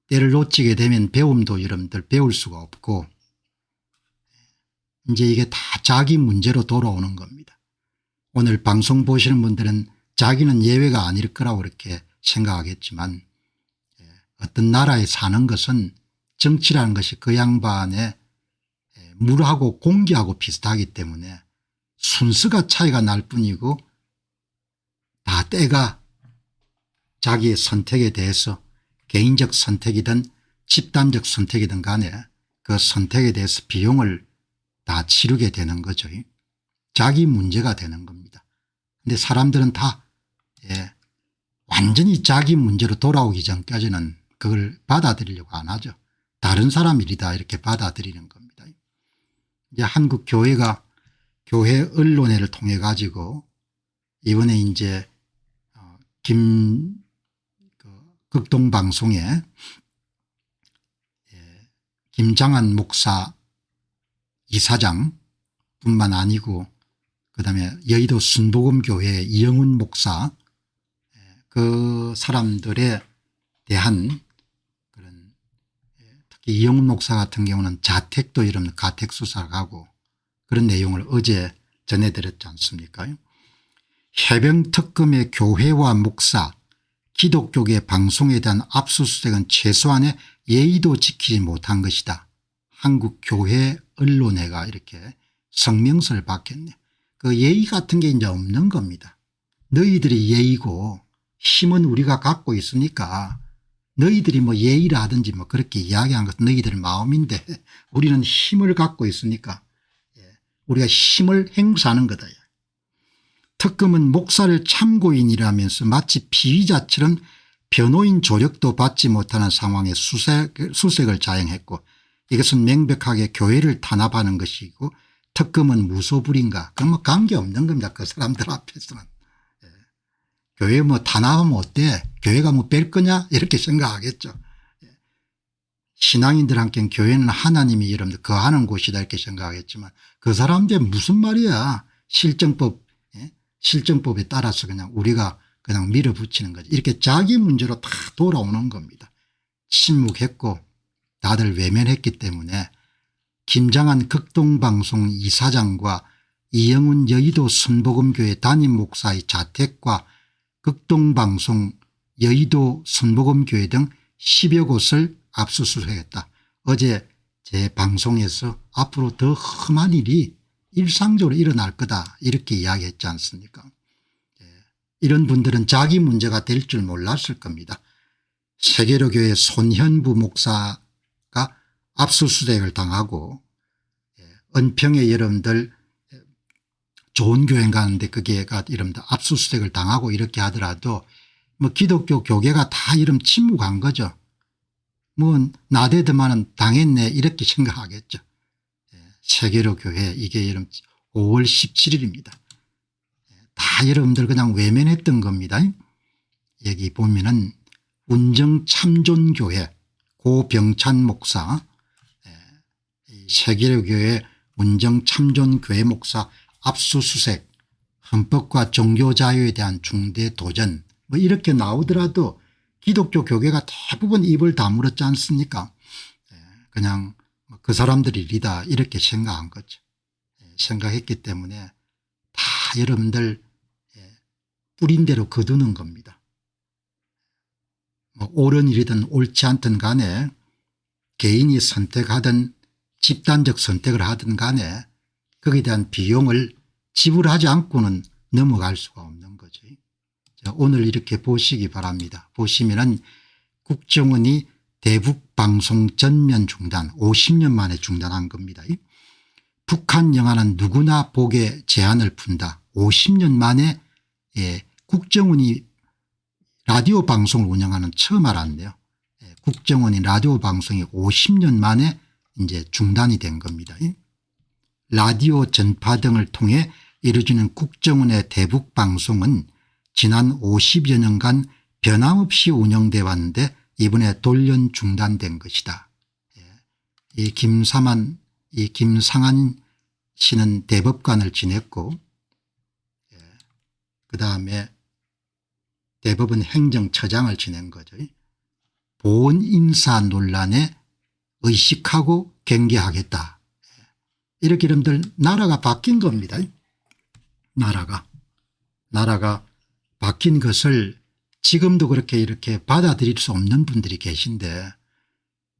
때를 놓치게 되면 배움도 여러분들 배울 수가 없고 이제 이게 다 자기 문제로 돌아오는 겁니다. 오늘 방송 보시는 분들은 자기는 예외가 아닐 거라고 그렇게 생각하겠지만 어떤 나라에 사는 것은 정치라는 것이 그 양반의 물하고 공기하고 비슷하기 때문에 순서가 차이가 날 뿐이고 다 때가 자기의 선택에 대해서 개인적 선택이든 집단적 선택이든 간에 그 선택에 대해서 비용을 다 치르게 되는 거죠. 자기 문제가 되는 겁니다. 그런데 사람들은 다 완전히 자기 문제로 돌아오기 전까지는 그걸 받아들이려고 안 하죠. 다른 사람 일이다 이렇게 받아들이는 겁니다. 이제 한국 교회가 교회 언론회를 통해 가지고 이번에 이제 극동방송에 김장한 목사 이사장 뿐만 아니고 그다음에 여의도 순복음교회 이영훈 목사 그 사람들에 대한 그런 특히 이영훈 목사 같은 경우는 자택도 이런 가택 수사를 하고 그런 내용을 어제 전해드렸지 않습니까? 해병특검의 교회와 목사 기독교계 방송에 대한 압수수색은 최소한의 예의도 지키지 못한 것이다. 한국교회 언론회가 이렇게 성명서를 밝혔네. 그 예의 같은 게 이제 없는 겁니다. 너희들이 예의고 힘은 우리가 갖고 있으니까 너희들이 뭐 예의를 하든지 뭐 그렇게 이야기한 것은 너희들 마음인데 우리는 힘을 갖고 있으니까 우리가 힘을 행사하는 거다. 특검은 목사를 참고인이라면서 마치 피의자처럼 변호인 조력도 받지 못하는 상황에 수색을 자행했고 이것은 명백하게 교회를 탄압하는 것이고 특검은 무소불위인가 그건 뭐 관계없는 겁니다. 그 사람들 앞에서는. 교회 뭐 탄압하면 어때 교회가 뭐 뺄 거냐 이렇게 생각하겠죠. 신앙인들한테는 교회는 하나님이 여러분들 거하는 곳이다 이렇게 생각하겠지만 그 사람들 무슨 말이야. 실정법에 따라서 그냥 우리가 그냥 밀어붙이는 거지. 이렇게 자기 문제로 다 돌아오는 겁니다. 침묵했고 다들 외면했기 때문에 김장한 극동방송 이사장과 이영훈 여의도 순복음교회 담임 목사의 자택과 극동방송 여의도 순복음교회 등 10여 곳을 압수수색했다. 어제 제 방송에서 앞으로 더 험한 일이 일상적으로 일어날 거다 이렇게 이야기했지 않습니까? 이런 분들은 자기 문제가 될 줄 몰랐을 겁니다. 세계로교회 손현부 목사가 압수수색을 당하고 은평에 여러분들 좋은 교회 가는데 거기에가 여러분들 압수수색을 당하고 이렇게 하더라도 뭐 기독교 교계가 다 이름 침묵한 거죠. 뭐 나대더만은 당했네 이렇게 생각하겠죠. 세계로 교회 이게 여러분 5월 17일입니다. 다 여러분들 그냥 외면했던 겁니다. 여기 보면은 운정참존교회 고병찬 목사 세계로 교회 운정참존교회 목사 압수수색 헌법과 종교자유에 대한 중대 도전 뭐 이렇게 나오더라도 기독교 교계가 대부분 입을 다물었지 않습니까? 그냥 그 사람들이 일이다 이렇게 생각한 거죠. 생각했기 때문에 다 여러분들 뿌린 대로 거두는 겁니다. 뭐 옳은 일이든 옳지 않든 간에 개인이 선택하든 집단적 선택을 하든 간에 거기에 대한 비용을 지불하지 않고는 넘어갈 수가 없는 거죠. 자, 오늘 이렇게 보시기 바랍니다. 보시면은 국정원이 대북방송 전면 중단 50년 만에 중단한 겁니다. 북한 영화는 누구나 보게 제한을 푼다. 50년 만에 국정원이 라디오 방송을 운영하는 처음 알았네요. 국정원이 라디오 방송이 50년 만에 이제 중단이 된 겁니다. 라디오 전파 등을 통해 이루어지는 국정원의 대북방송은 지난 50여 년간 변함없이 운영돼 왔는데 이번에 돌연 중단된 것이다. 이 김상한 씨는 대법관을 지냈고 그다음에 대법원 행정처장을 지낸 거죠. 보훈 인사 논란에 의식하고 경계하겠다. 이렇게 여러분들 나라가 바뀐 겁니다. 나라가 바뀐 것을 지금도 그렇게 이렇게 받아들일 수 없는 분들이 계신데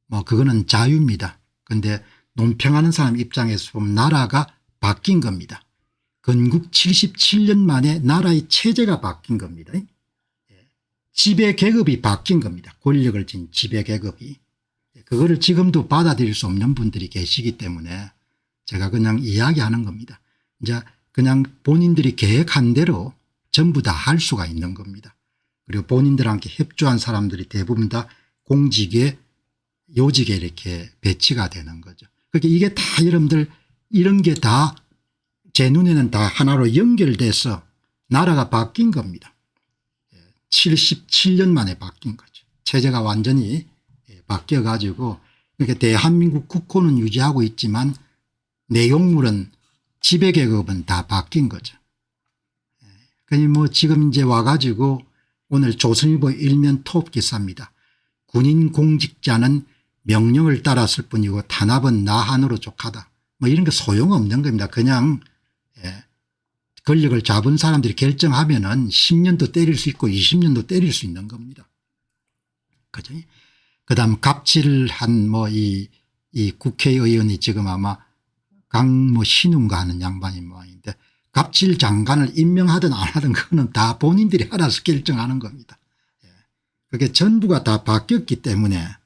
뭐 그거는 자유입니다. 그런데 논평하는 사람 입장에서 보면 나라가 바뀐 겁니다. 건국 77년 만에 나라의 체제가 바뀐 겁니다. 지배계급이 바뀐 겁니다. 권력을 쥔 지배계급이. 그거를 지금도 받아들일 수 없는 분들이 계시기 때문에 제가 그냥 이야기하는 겁니다. 이제 그냥 본인들이 계획한 대로 전부 다 할 수가 있는 겁니다. 그리고 본인들한테 협조한 사람들이 대부분 다 공직에 요직에 이렇게 배치가 되는 거죠. 그러니까 이게 다 여러분들 이런 게 다 제 눈에는 다 하나로 연결돼서 나라가 바뀐 겁니다. 77년 만에 바뀐 거죠. 체제가 완전히 바뀌어 가지고 그러니까 대한민국 국호는 유지하고 있지만 내용물은 지배계급은 다 바뀐 거죠. 그러니 뭐 지금 이제 와가지고 오늘 조선일보 일면 톱 기사입니다. 군인 공직자는 명령을 따랐을 뿐이고 탄압은 나 하나로 족하다. 뭐 이런 거 소용없는 겁니다. 그냥 권력을 잡은 사람들이 결정하면은 10년도 때릴 수 있고 20년도 때릴 수 있는 겁니다. 그죠? 그다음 갑질한 뭐 이 국회의원이 지금 아마 강모 신웅가 하는 양반이 모양인데 갑질 장관을 임명하든 안 하든 그거는 다 본인들이 알아서 결정하는 겁니다. 그게 전부가 다 바뀌었기 때문에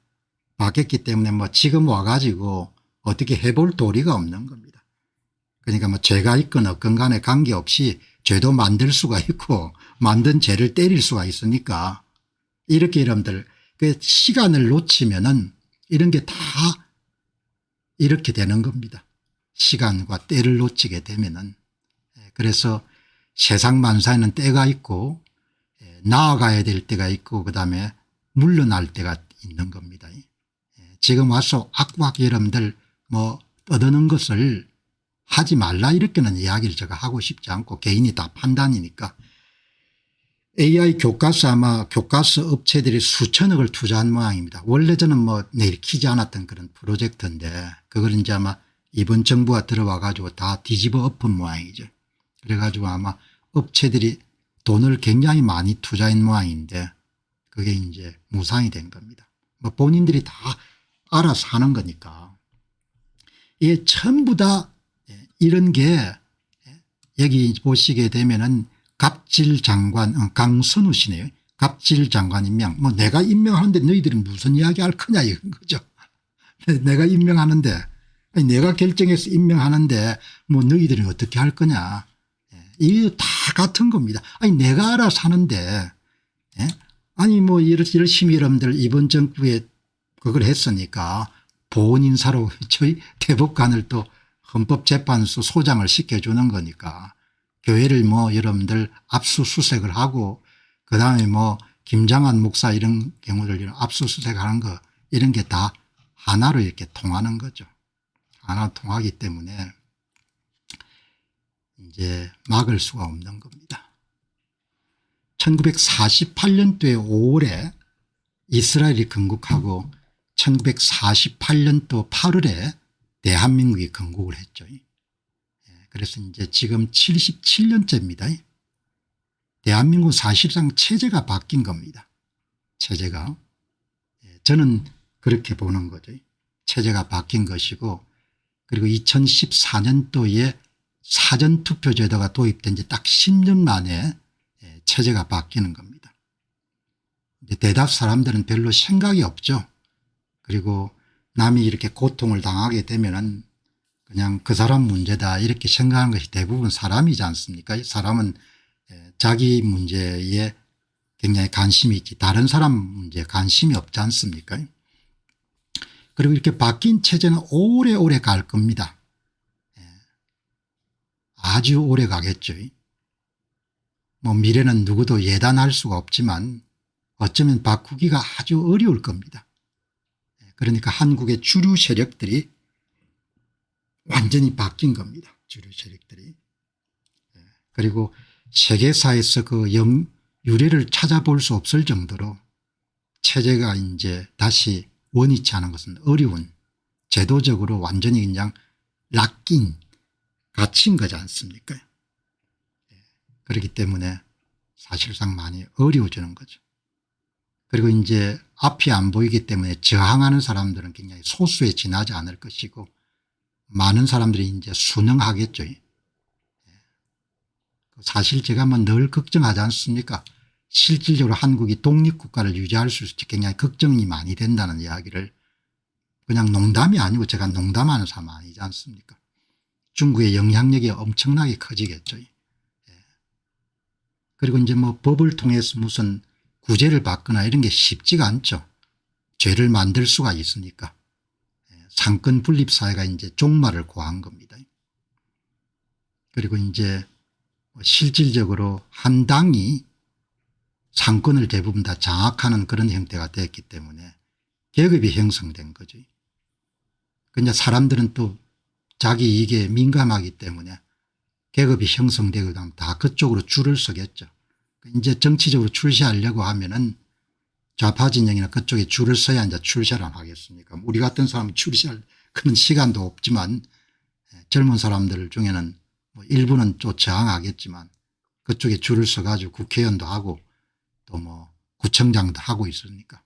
뭐 지금 와가지고 어떻게 해볼 도리가 없는 겁니다. 그러니까 뭐 죄가 있건 없건 간에 관계없이 죄도 만들 수가 있고 만든 죄를 때릴 수가 있으니까 이렇게 여러분들 그 시간을 놓치면은 이런 게 다 이렇게 되는 겁니다. 시간과 때를 놓치게 되면은. 그래서 세상 만사에는 때가 있고 나아가야 될 때가 있고 그다음에 물러날 때가 있는 겁니다. 지금 와서 악박 여러분들 뭐 떠드는 것을 하지 말라 이렇게는 이야기를 제가 하고 싶지 않고 개인이 다 판단이니까. AI 교과서 아마 교과서 업체들이 수천억을 투자한 모양입니다. 원래 저는 뭐 내키지 않았던 그런 프로젝트인데 그걸 이제 아마 이번 정부가 들어와 가지고 다 뒤집어 엎은 모양이죠. 그래 가지고 아마 업체들이 돈을 굉장히 많이 투자한 모양인데 그게 이제 무상이 된 겁니다. 뭐 본인들이 다 알아서 하는 거니까. 이게 전부 다 이런 게 여기 보시게 되면은 갑질 장관 강선우 씨네요. 갑질 장관 임명. 뭐 내가 임명하는데 너희들이 무슨 이야기 할 거냐 이건 거죠. 내가 임명하는데 아니 내가 결정해서 임명하는데 뭐 너희들이 어떻게 할 거냐. 이게 다 같은 겁니다. 아니 내가 알아서 하는데 아니 뭐 열심히 여러분들 이번 정부에 그걸 했으니까 보훈인사로 저희 대법관을 또 헌법재판소 소장을 시켜주는 거니까 교회를 뭐 여러분들 압수수색을 하고 그다음에 뭐 김장한 목사 이런 경우를 압수수색하는 거 이런 게 다 하나로 이렇게 통하는 거죠. 하나 통하기 때문에 이제 막을 수가 없는 겁니다. 1948년도에 5월에 이스라엘이 건국하고 1948년도 8월에 대한민국이 건국을 했죠. 그래서 이제 지금 77년째입니다. 대한민국은 사실상 체제가 바뀐 겁니다. 체제가. 저는 그렇게 보는 거죠. 체제가 바뀐 것이고 그리고 2014년도에 사전투표 제도가 도입된 지 딱 10년 만에 체제가 바뀌는 겁니다. 대다수 사람들은 별로 생각이 없죠. 그리고 남이 이렇게 고통을 당하게 되면은 그냥 그 사람 문제다 이렇게 생각하는 것이 대부분 사람이지 않습니까? 사람은 자기 문제에 굉장히 관심이 있지 다른 사람 문제에 관심이 없지 않습니까? 그리고 이렇게 바뀐 체제는 오래오래 갈 겁니다. 아주 오래 가겠죠. 뭐 미래는 누구도 예단할 수가 없지만 어쩌면 바꾸기가 아주 어려울 겁니다. 그러니까 한국의 주류 세력들이 완전히 바뀐 겁니다. 주류 세력들이. 그리고 세계사에서 그 유래를 찾아볼 수 없을 정도로 체제가 이제 다시 원위치 않은 것은 어려운 제도적으로 완전히 그냥 갇힌 거지 않습니까? 그렇기 때문에 사실상 많이 어려워지는 거죠. 그리고 이제 앞이 안 보이기 때문에 저항하는 사람들은 굉장히 소수에 지나지 않을 것이고 많은 사람들이 이제 순응하겠죠. 사실 제가 뭐 늘 걱정하지 않습니까? 실질적으로 한국이 독립국가를 유지할 수 있을지 굉장히 걱정이 많이 된다는 이야기를 그냥 농담이 아니고 제가 농담하는 사람 아니지 않습니까? 중국의 영향력이 엄청나게 커지겠죠. 그리고 이제 뭐 법을 통해서 무슨 구제를 받거나 이런 게 쉽지가 않죠. 죄를 만들 수가 있으니까. 상권 분립 사회가 이제 종말을 고한 겁니다. 그리고 이제 실질적으로 한 당이 상권을 대부분 다 장악하는 그런 형태가 됐기 때문에 계급이 형성된 거죠. 그러니까 사람들은 또 자기 이익에 민감하기 때문에 계급이 형성되고 나면 다 그쪽으로 줄을 서겠죠. 이제 정치적으로 출세하려고 하면은 좌파 진영이나 그쪽에 줄을 서야 이제 출세를 하겠습니까? 우리 같은 사람은 출세할 그런 시간도 없지만 젊은 사람들 중에는 뭐 일부는 또 저항하겠지만 그쪽에 줄을 서 가지고 국회의원도 하고 또 뭐 구청장도 하고 있으니까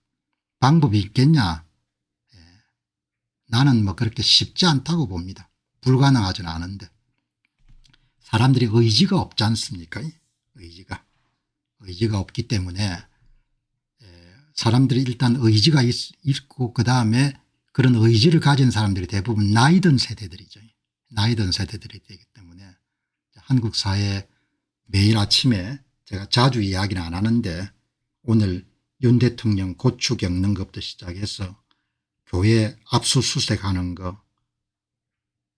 방법이 있겠냐? 나는 뭐 그렇게 쉽지 않다고 봅니다. 불가능하지는 않은데 사람들이 의지가 없지 않습니까? 의지가 없기 때문에 사람들이 일단 의지가 있고 그다음에 그런 의지를 가진 사람들이 대부분 나이 든 세대들이죠. 나이 든 세대들이 되기 때문에 한국 사회 매일 아침에 제가 자주 이야기는 안 하는데 오늘 윤 대통령 고추 겪는 것부터 시작해서 교회 압수수색하는 거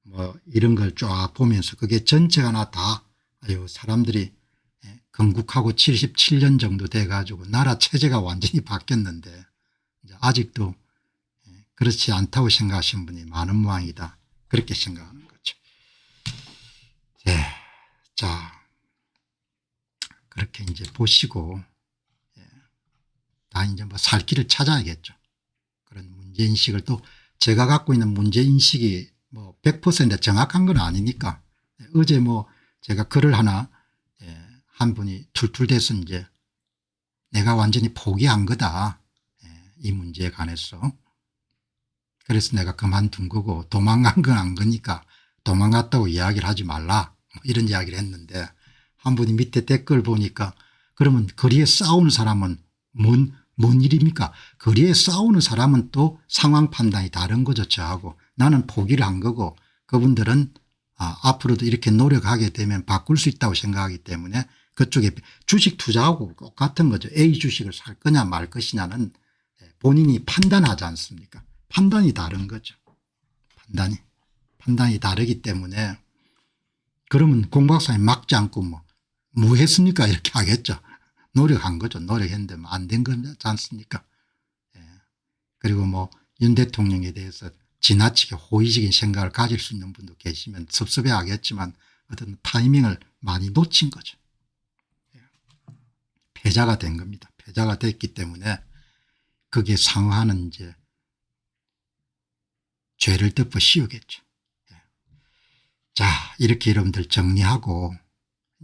뭐 이런 걸 쫙 보면서 그게 전체가 다 아유 사람들이 건국하고 77년 정도 돼 가지고 나라 체제가 완전히 바뀌었는데 이제 아직도 그렇지 않다고 생각하시는 분이 많은 모양이다. 그렇게 생각하는 거죠. 네. 자 그렇게 이제 보시고 다 이제 뭐 살 길을 찾아야겠죠. 그런 문제인식을 또 제가 갖고 있는 문제인식이 뭐 100% 정확한 건 아니니까 어제 뭐 제가 글을 하나 한 분이 툴툴대서 이제 내가 완전히 포기한 거다. 이 문제에 관해서. 그래서 내가 그만둔 거고 도망간 건 안 거니까 도망갔다고 이야기를 하지 말라 뭐 이런 이야기를 했는데 한 분이 밑에 댓글 보니까 그러면 거리에 싸우는 사람은 뭔 일입니까? 거리에 싸우는 사람은 또 상황 판단이 다른 거죠. 저하고 나는 포기를 한 거고 그분들은 앞으로도 이렇게 노력하게 되면 바꿀 수 있다고 생각하기 때문에 그쪽에 주식 투자하고 똑같은 거죠. A 주식을 살 거냐 말 것이냐는 본인이 판단하지 않습니까? 판단이 다른 거죠. 판단이 다르기 때문에 그러면 공 박사님 막지 않고 뭐 했습니까 이렇게 하겠죠. 노력한 거죠. 노력했는데 안 된 거지 않습니까? 그리고 뭐 윤 대통령에 대해서 지나치게 호의적인 생각을 가질 수 있는 분도 계시면 섭섭해 하겠지만 어떤 타이밍을 많이 놓친 거죠. 패자가 된 겁니다. 패자가 됐기 때문에 거기에 상응하는 이제 죄를 덮어 씌우겠죠. 자 이렇게 여러분들 정리하고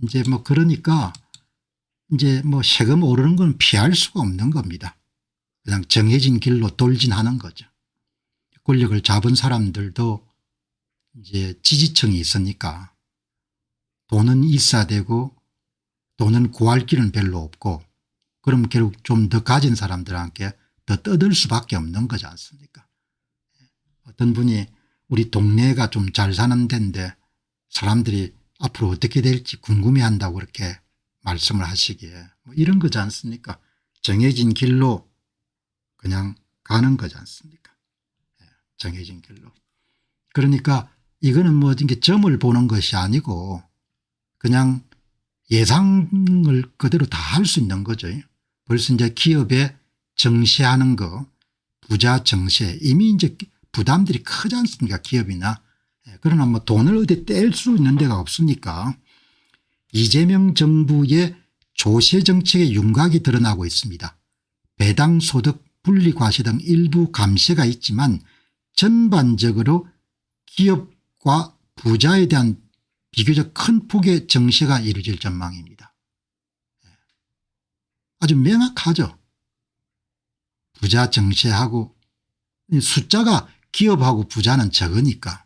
이제 뭐 그러니까 이제 뭐 세금 오르는 건 피할 수가 없는 겁니다. 그냥 정해진 길로 돌진하는 거죠. 권력을 잡은 사람들도 이제 지지층이 있으니까 돈은 있어야 되고 돈은 구할 길은 별로 없고 그럼 결국 좀 더 가진 사람들한테 더 떠들 수밖에 없는 거지 않습니까? 어떤 분이 우리 동네가 좀 잘 사는 데인데 사람들이 앞으로 어떻게 될지 궁금해한다고 그렇게 말씀을 하시기에 뭐 이런 거지 않습니까? 정해진 길로 그냥 가는 거지 않습니까? 정해진 길로. 그러니까 이거는 뭐 이게 점을 보는 것이 아니고 그냥 예상을 그대로 다 할 수 있는 거죠. 벌써 이제 기업에 정시하는 거 부자 정시 이미 이제 부담들이 크지 않습니까 기업이나. 그러나 뭐 돈을 어디 뗄 수 있는 데가 없으니까 이재명 정부의 조세 정책의 윤곽이 드러나고 있습니다. 배당 소득 분리 과세 등 일부 감세가 있지만 전반적으로 기업과 부자에 대한 비교적 큰 폭의 정세가 이루어질 전망입니다. 아주 명확하죠. 부자 정세하고 숫자가 기업하고 부자는 적으니까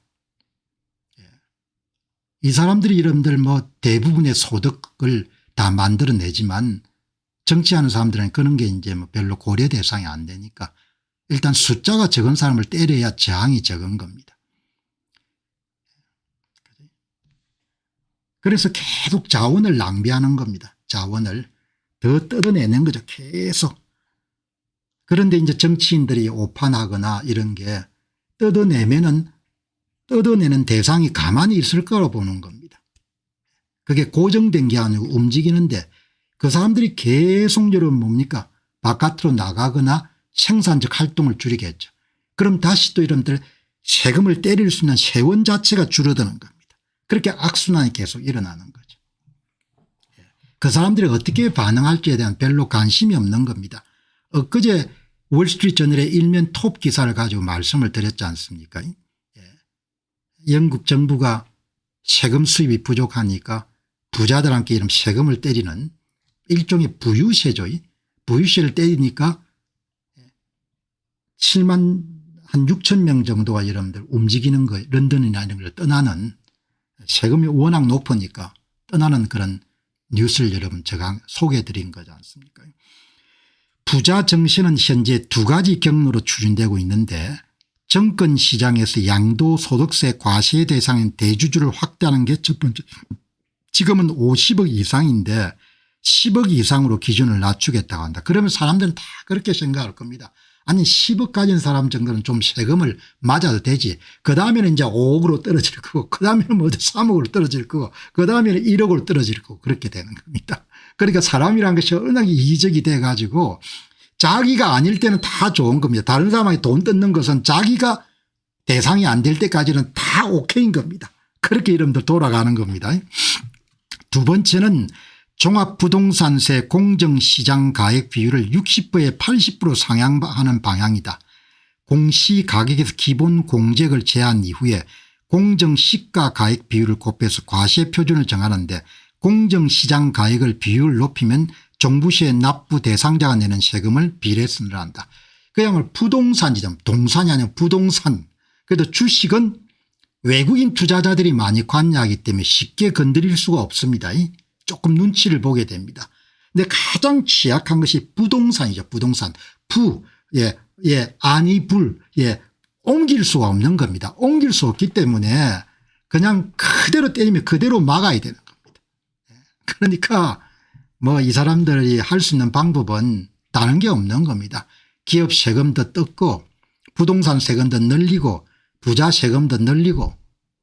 이 사람들이 여러분들 뭐 대부분의 소득을 다 만들어내지만 정치하는 사람들은 그런 게 이제 뭐 별로 고려 대상이 안 되니까 일단 숫자가 적은 사람을 때려야 저항이 적은 겁니다. 그래서 계속 자원을 낭비하는 겁니다. 자원을 더 뜯어내는 거죠. 계속. 그런데 이제 정치인들이 오판하거나 이런 게 뜯어내면은 뜯어내는 대상이 가만히 있을 거라고 보는 겁니다. 그게 고정된 게 아니고 움직이는데 그 사람들이 계속 여러분 뭡니까 바깥으로 나가거나 생산적 활동을 줄이겠죠. 그럼 다시 또 이런들 세금을 때릴 수 있는 세원 자체가 줄어드는 겁니다. 그렇게 악순환이 계속 일어나는 거죠. 그 사람들이 어떻게 반응할지에 대한 별로 관심이 없는 겁니다. 엊그제 월스트리트저널의 일면 톱 기사를 가지고 말씀을 드렸지 않습니까? 영국 정부가 세금 수입이 부족하니까 부자들한테 이런 세금을 때리는 일종의 부유세죠. 부유세를 때리니까 7만 한 6천 명 정도가 여러분들 움직이는 거 런던이나 이런 걸 떠나는 세금이 워낙 높으니까 떠나는 그런 뉴스를 여러분 제가 소개해 드린 거지 않습니까? 부자 정신은 현재 두 가지 경로로 추진되고 있는데 정권 시장에서 양도소득세 과세 대상인 대주주를 확대하는 게 첫 번째. 지금은 50억 이상인데 10억 이상으로 기준을 낮추겠다고 한다. 그러면 사람들은 다 그렇게 생각할 겁니다. 아니 10억 가진 사람 정도는 좀 세금을 맞아도 되지. 그다음에는 이제 5억으로 떨어질 거고 그다음에는 뭐 3억으로 떨어질 거고 그다음에는 1억으로 떨어질 거고 그렇게 되는 겁니다. 그러니까 사람이란 것이 워낙 이기적이 돼 가지고 자기가 아닐 때는 다 좋은 겁니다. 다른 사람에게 돈 뜯는 것은 자기가 대상이 안 될 때까지는 다 오케이인 겁니다. 그렇게 여러분들 돌아가는 겁니다. 두 번째는 종합부동산세 공정시장 가액 비율을 60%에 80% 상향하는 방향이다. 공시가격에서 기본 공제액을 제한 이후에 공정시가 가액 비율을 곱해서 과세 표준을 정하는데 공정시장 가액을 비율을 높이면 종부세 납부 대상자가 내는 세금을 비례선을 한다. 그야말로 부동산이죠. 동산이 아니라 부동산. 그래도 주식은 외국인 투자자들이 많이 관여하기 때문에 쉽게 건드릴 수가 없습니다. 조금 눈치를 보게 됩니다. 근데 가장 취약한 것이 부동산이죠. 부동산. 아니 불. 옮길 수가 없는 겁니다. 옮길 수 없기 때문에 그냥 그대로 때리면 그대로 막아야 되는 겁니다. 그러니까 뭐 이 사람들이 할 수 있는 방법은 다른 게 없는 겁니다. 기업 세금도 뜯고 부동산 세금도 늘리고 부자 세금도 늘리고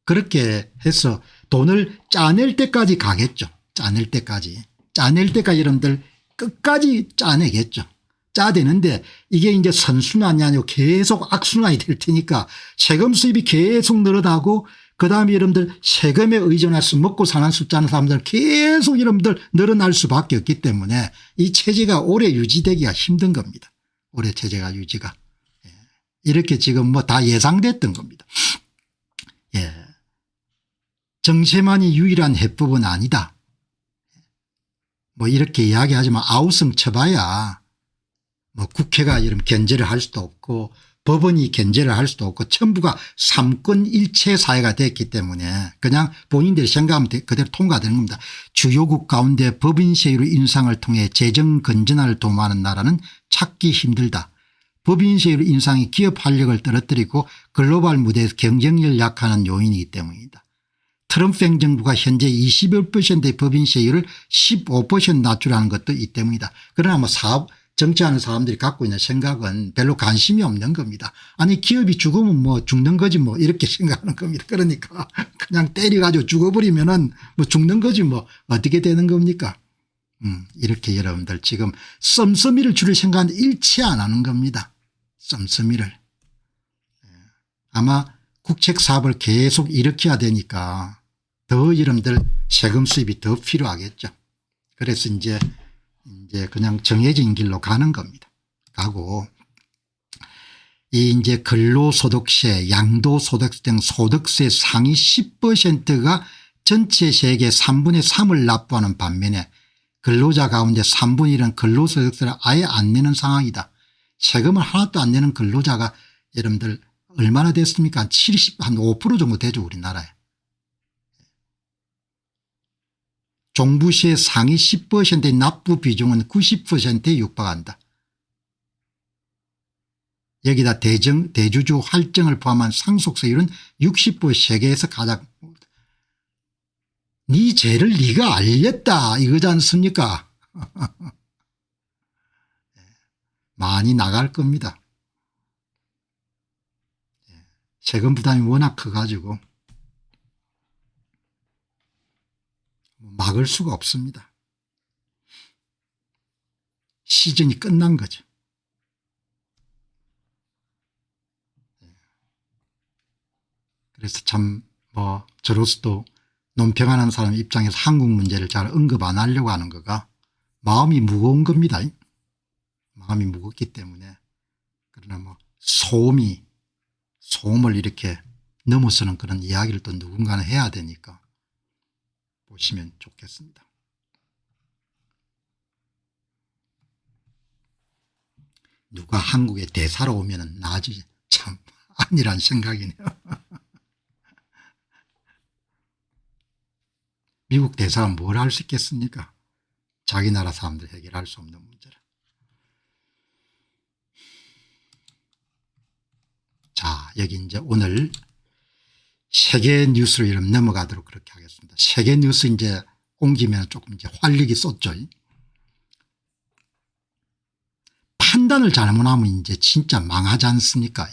그렇게 해서 돈을 짜낼 때까지 가겠죠. 짜낼 때까지 여러분들 끝까지 짜내겠죠. 짜대는데 이게 이제 선순환이 아니고 계속 악순환이 될 테니까 세금 수입이 계속 늘어나고 그다음에 여러분들 세금에 의존해서 먹고 사는 숫자는 사람들 계속 여러분들 늘어날 수밖에 없기 때문에 이 체제가 오래 유지되기가 힘든 겁니다. 오래 체제가 유지가. 이렇게 지금 뭐 다 예상됐던 겁니다. 정세만이 유일한 해법은 아니다. 뭐 이렇게 이야기하지만 아우성 쳐봐야 뭐 국회가 이런 견제를 할 수도 없고 법원이 견제를 할 수도 없고 전부가 삼권일체 사회가 됐기 때문에 그냥 본인들이 생각하면 그대로 통과되는 겁니다. 주요국 가운데 법인세율 인상을 통해 재정 건전화를 도모하는 나라는 찾기 힘들다. 법인세율 인상이 기업 활력을 떨어뜨리고 글로벌 무대에서 경쟁력을 약화하는 요인이기 때문이다. 트럼프 행정부가 현재 21%의 법인세율을 15% 낮추라는 것도 이 때문이다. 그러나 뭐 사업 정치하는 사람들이 갖고 있는 생각은 별로 관심이 없는 겁니다. 아니 기업이 죽으면 뭐 죽는 거지 뭐 이렇게 생각하는 겁니다. 그러니까 그냥 때려가지고 죽어버리면은 뭐 죽는 거지 뭐 어떻게 되는 겁니까? 이렇게 여러분들 지금 썸썸이를 줄일 생각은 일치 안 하는 겁니다. 썸썸이를. 아마 국책 사업을 계속 일으켜야 되니까 더 여러분들 세금 수입이 더 필요하겠죠. 그래서 이제 그냥 정해진 길로 가는 겁니다. 가고 이 이제 근로소득세, 양도소득세 등 소득세 상위 10%가 전체 세액의 3분의 3을 납부하는 반면에 근로자 가운데 3분의 1은 근로소득세를 아예 안 내는 상황이다. 세금을 하나도 안 내는 근로자가 여러분들 얼마나 됐습니까? 한 5% 정도 되죠 우리나라에. 종부세 상위 10%의 납부 비중은 90%에 육박한다. 여기다 대주주 할증을 포함한 상속세율은 60% 세계에서 가장. 네 죄를 네가 알렸다 이거지 않습니까? 많이 나갈 겁니다. 세금 부담이 워낙 커가지고 막을 수가 없습니다. 시즌이 끝난 거죠. 그래서 참 뭐 저로서도 논평하는 사람 입장에서 한국 문제를 잘 언급 안 하려고 하는 거가 마음이 무거운 겁니다. 마음이 무겁기 때문에. 그러나 뭐 소음을 이렇게 넘어서는 그런 이야기를 또 누군가는 해야 되니까 보시면 좋겠습니다. 누가 한국에 대사로 오면 나아지지 참 아니란 생각이네요. 미국 대사가 뭘 할 수 있겠습니까? 자기 나라 사람들 해결할 수 없는 문제라. 여기 이제 오늘 세계 뉴스로 이름 넘어가도록 그렇게 하겠습니다. 세계 뉴스 이제 옮기면 조금 이제 활력이 쏟죠. 판단을 잘못하면 이제 진짜 망하지 않습니까?